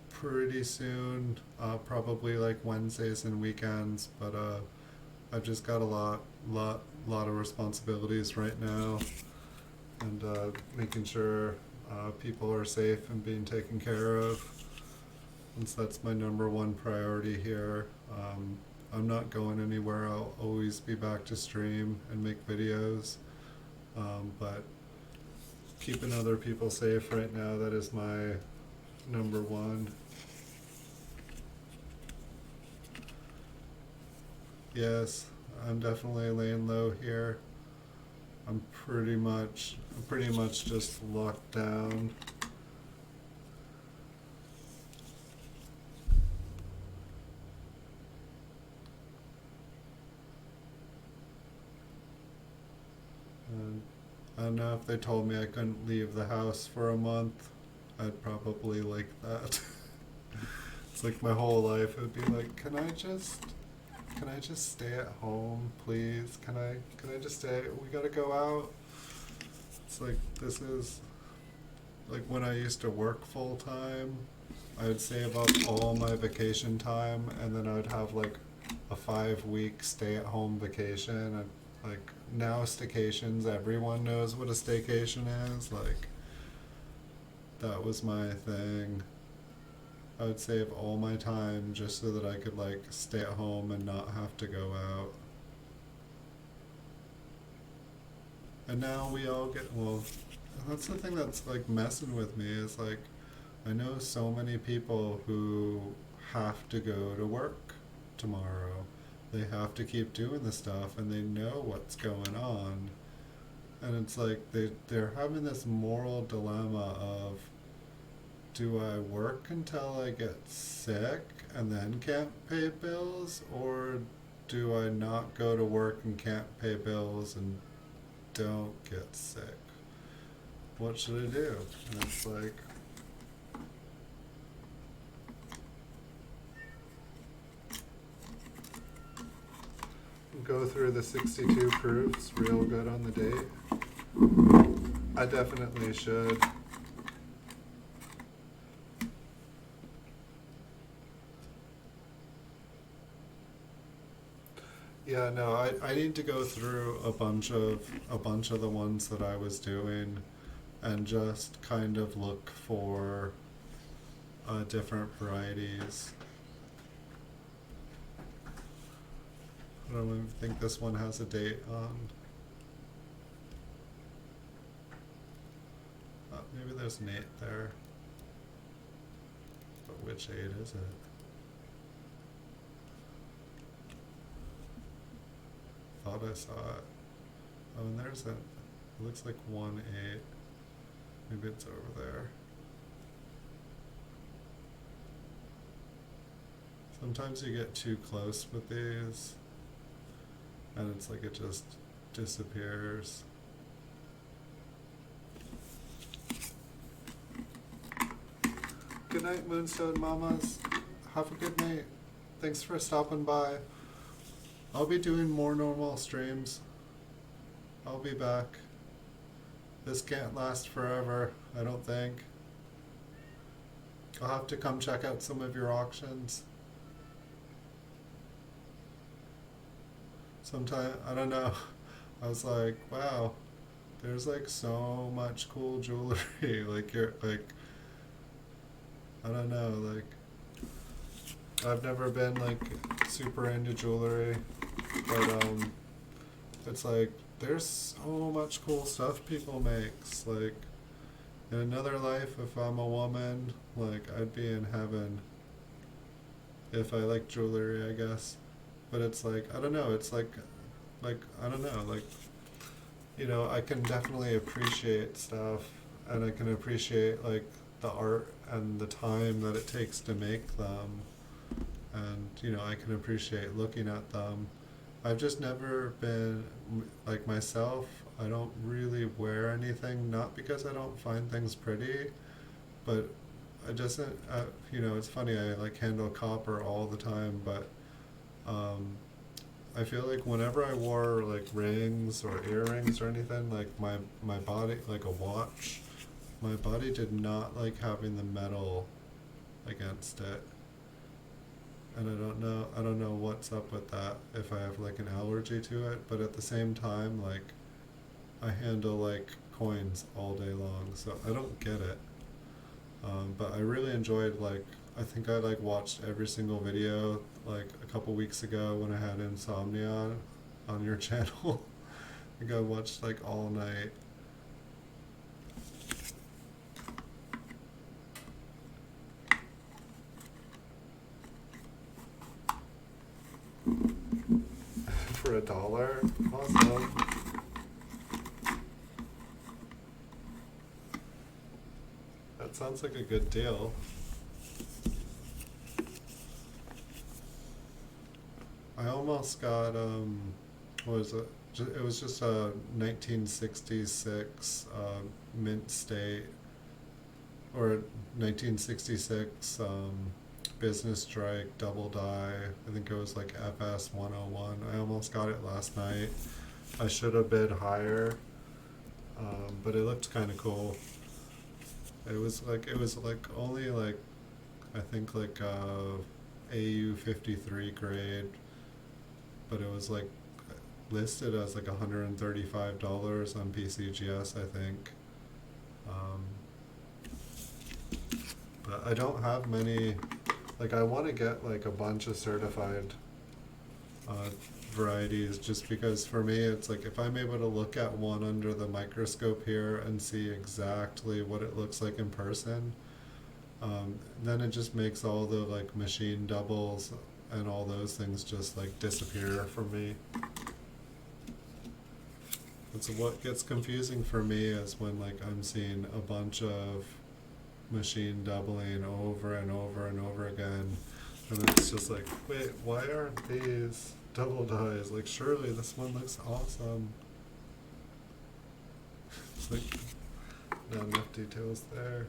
pretty soon, probably like Wednesdays and weekends, but I've just got a lot of responsibilities right now, and making sure people are safe and being taken care of, since that's my number one priority here. I'm not going anywhere. I'll always be back to stream and make videos, but keeping other people safe right now, that is my number one. Yes, I'm definitely laying low here. I'm pretty much just locked down. And I don't know, if they told me I couldn't leave the house for a month, I'd probably like that. It's like my whole life, it would be like, can I just stay at home, please? Can I just stay? We gotta go out. It's like, this is like when I used to work full time, I would save up all my vacation time, and then I would have like a 5 week stay at home vacation. And like now staycations, everyone knows what a staycation is. Like that was my thing. I would save all my time just so that I could like stay at home and not have to go out. And now we all get, well, that's the thing that's like messing with me is like, I know so many people who have to go to work tomorrow. They have to keep doing the stuff and they know what's going on. And it's like they're having this moral dilemma of, do I work until I get sick and then can't pay bills, or do I not go to work and can't pay bills and don't get sick? What should I do? And it's like, go through the 62 proofs real good on the date. I definitely should. Yeah, no, I need to go through a bunch of the ones that I was doing and just kind of look for different varieties. I don't even think this one has a date on. Maybe there's an 8 there. But which 8 is it? Thought I saw it. Oh, and there's it looks like 1-8. Maybe it's over there. Sometimes you get too close with these, and it's like it just disappears. Good night, Moonstone Mamas. Have a good night. Thanks for stopping by. I'll be doing more normal streams. I'll be back. This can't last forever, I don't think. I'll have to come check out some of your auctions. Sometime, I don't know. I was like, wow, there's like so much cool jewelry. Like you're like, I don't know, like I've never been like super into jewelry, but it's like there's so much cool stuff people makes. Like in another life, if I'm a woman, like I'd be in heaven if I like jewelry, I guess. But it's like, I don't know, it's like I don't know, like, you know, I can definitely appreciate stuff, and I can appreciate like the art and the time that it takes to make them, and you know, I can appreciate looking at them. I've just never been like myself. I don't really wear anything, not because I don't find things pretty, but I just you know, it's funny, I like handle copper all the time, but I feel like whenever I wore like rings or earrings or anything, like my body, like a watch, my body did not like having the metal against it. And I don't know what's up with that, if I have like an allergy to it, but at the same time, like I handle like coins all day long, so I don't get it. But I really enjoyed, like, I think I like watched every single video like a couple weeks ago when I had insomnia on your channel. I think I watched like all night. For $1? Awesome. That sounds like a good deal. I almost got, what was it? It was just a 1966 mint state, or 1966 business strike double die. I think it was like FS 101. I almost got it last night. I should have bid higher. but it looked kind of cool. It was like only like I think like AU 53 grade, but it was like listed as like $135 on PCGS, I think. Um, but I don't have many. Like I want to get like a bunch of certified uh, varieties, just because for me it's like if I'm able to look at one under the microscope here and see exactly what it looks like in person, then it just makes all the like machine doubles and all those things just like disappear from me. And so what gets confusing for me is when like I'm seeing a bunch of machine doubling over and over and over again, and it's just like, wait, why aren't these double dies? Like, surely this one looks awesome. It's like not enough details there.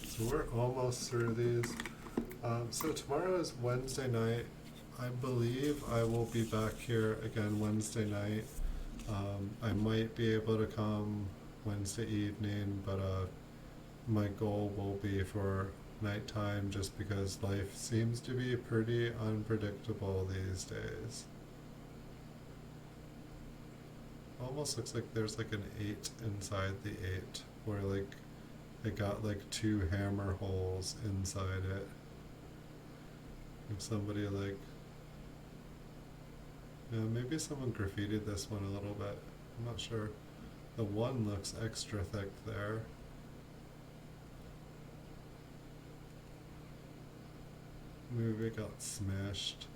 So we're almost through these. So tomorrow is Wednesday night. I believe I will be back here again Wednesday night. I might be able to come Wednesday evening, but my goal will be for nighttime, just because life seems to be pretty unpredictable these days. Almost looks like there's like an 8 inside the 8, where like it got like 2 hammer holes inside it. If somebody like, yeah, maybe someone graffitied this one a little bit. I'm not sure. The one looks extra thick there. Maybe it got smashed.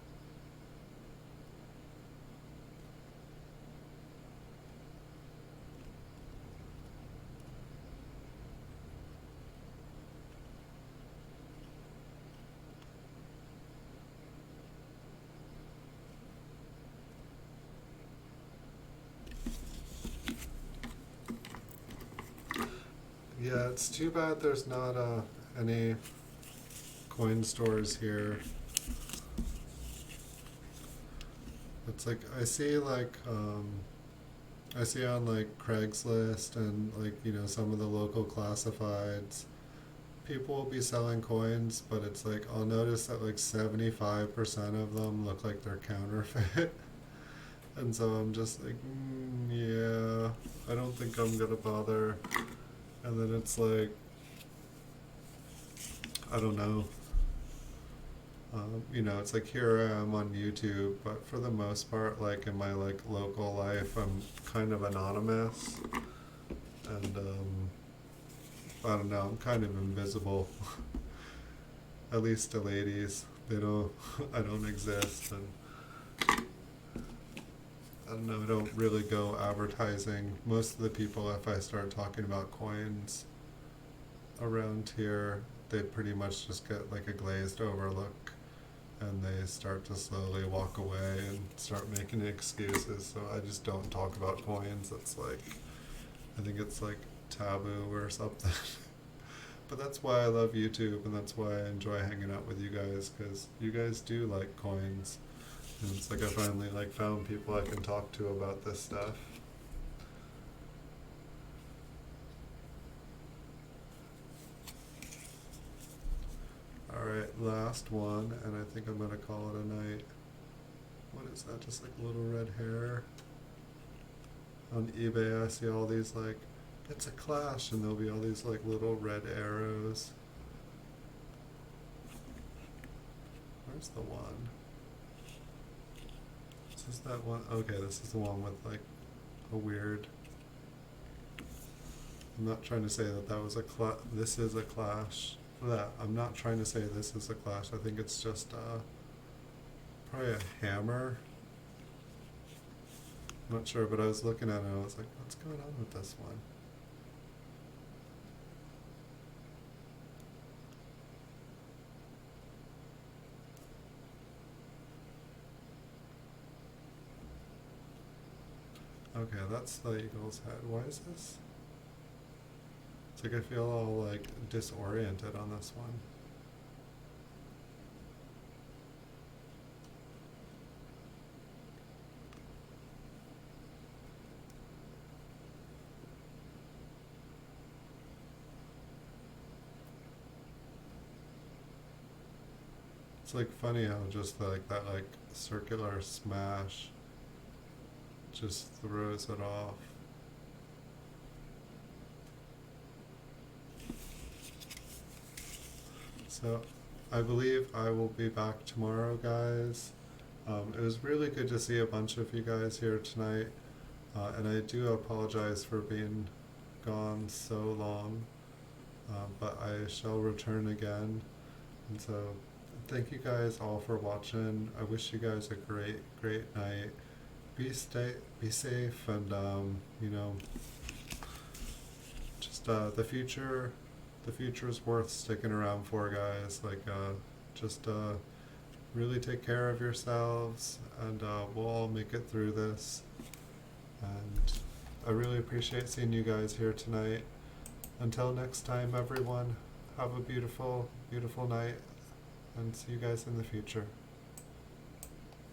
Yeah, it's too bad there's not any coin stores here. It's like I see on like Craigslist and like some of the local classifieds, people will be selling coins, but it's like I'll notice that like 75% of them look like they're counterfeit. And so I'm just like, yeah, I don't think I'm gonna bother. And then it's like, I don't know. It's like here I am on YouTube, but for the most part, like in my like local life, I'm kind of anonymous, and I don't know, I'm kind of invisible. At least to ladies, they don't, I don't exist, and I don't know, I don't really go advertising. Most of the people, if I start talking about coins around here, they pretty much just get like a glazed over look, and they start to slowly walk away and start making excuses. So I just don't talk about coins. It's like, I think it's like taboo or something. But that's why I love YouTube, and that's why I enjoy hanging out with you guys, because you guys do like coins. And it's like I finally like found people I can talk to about this stuff. Alright, last one, and I think I'm gonna call it a night. What is that? Just like a little red hair? On eBay I see all these like, it's a clash, and there'll be all these like little red arrows. Where's the one? Is this that one? Okay, this is the one with like a weird... I'm not trying to say that that was a this is a clash. I'm not trying to say this is a clash. I think it's just probably a hammer. I'm not sure, but I was looking at it and I was like, what's going on with this one? Okay, that's the eagle's head. Why is this? It's like I feel all like disoriented on this one. It's like funny how just like that like circular smash just throws it off. So I believe I will be back tomorrow, guys. It was really good to see a bunch of you guys here tonight, and I do apologize for being gone so long, but I shall return again. And so, thank you guys all for watching. I wish you guys a great, great night. Be safe, and you know, just the future is worth sticking around for, guys. Like, just really take care of yourselves, and we'll all make it through this. And I really appreciate seeing you guys here tonight. Until next time, everyone, have a beautiful, beautiful night, and see you guys in the future.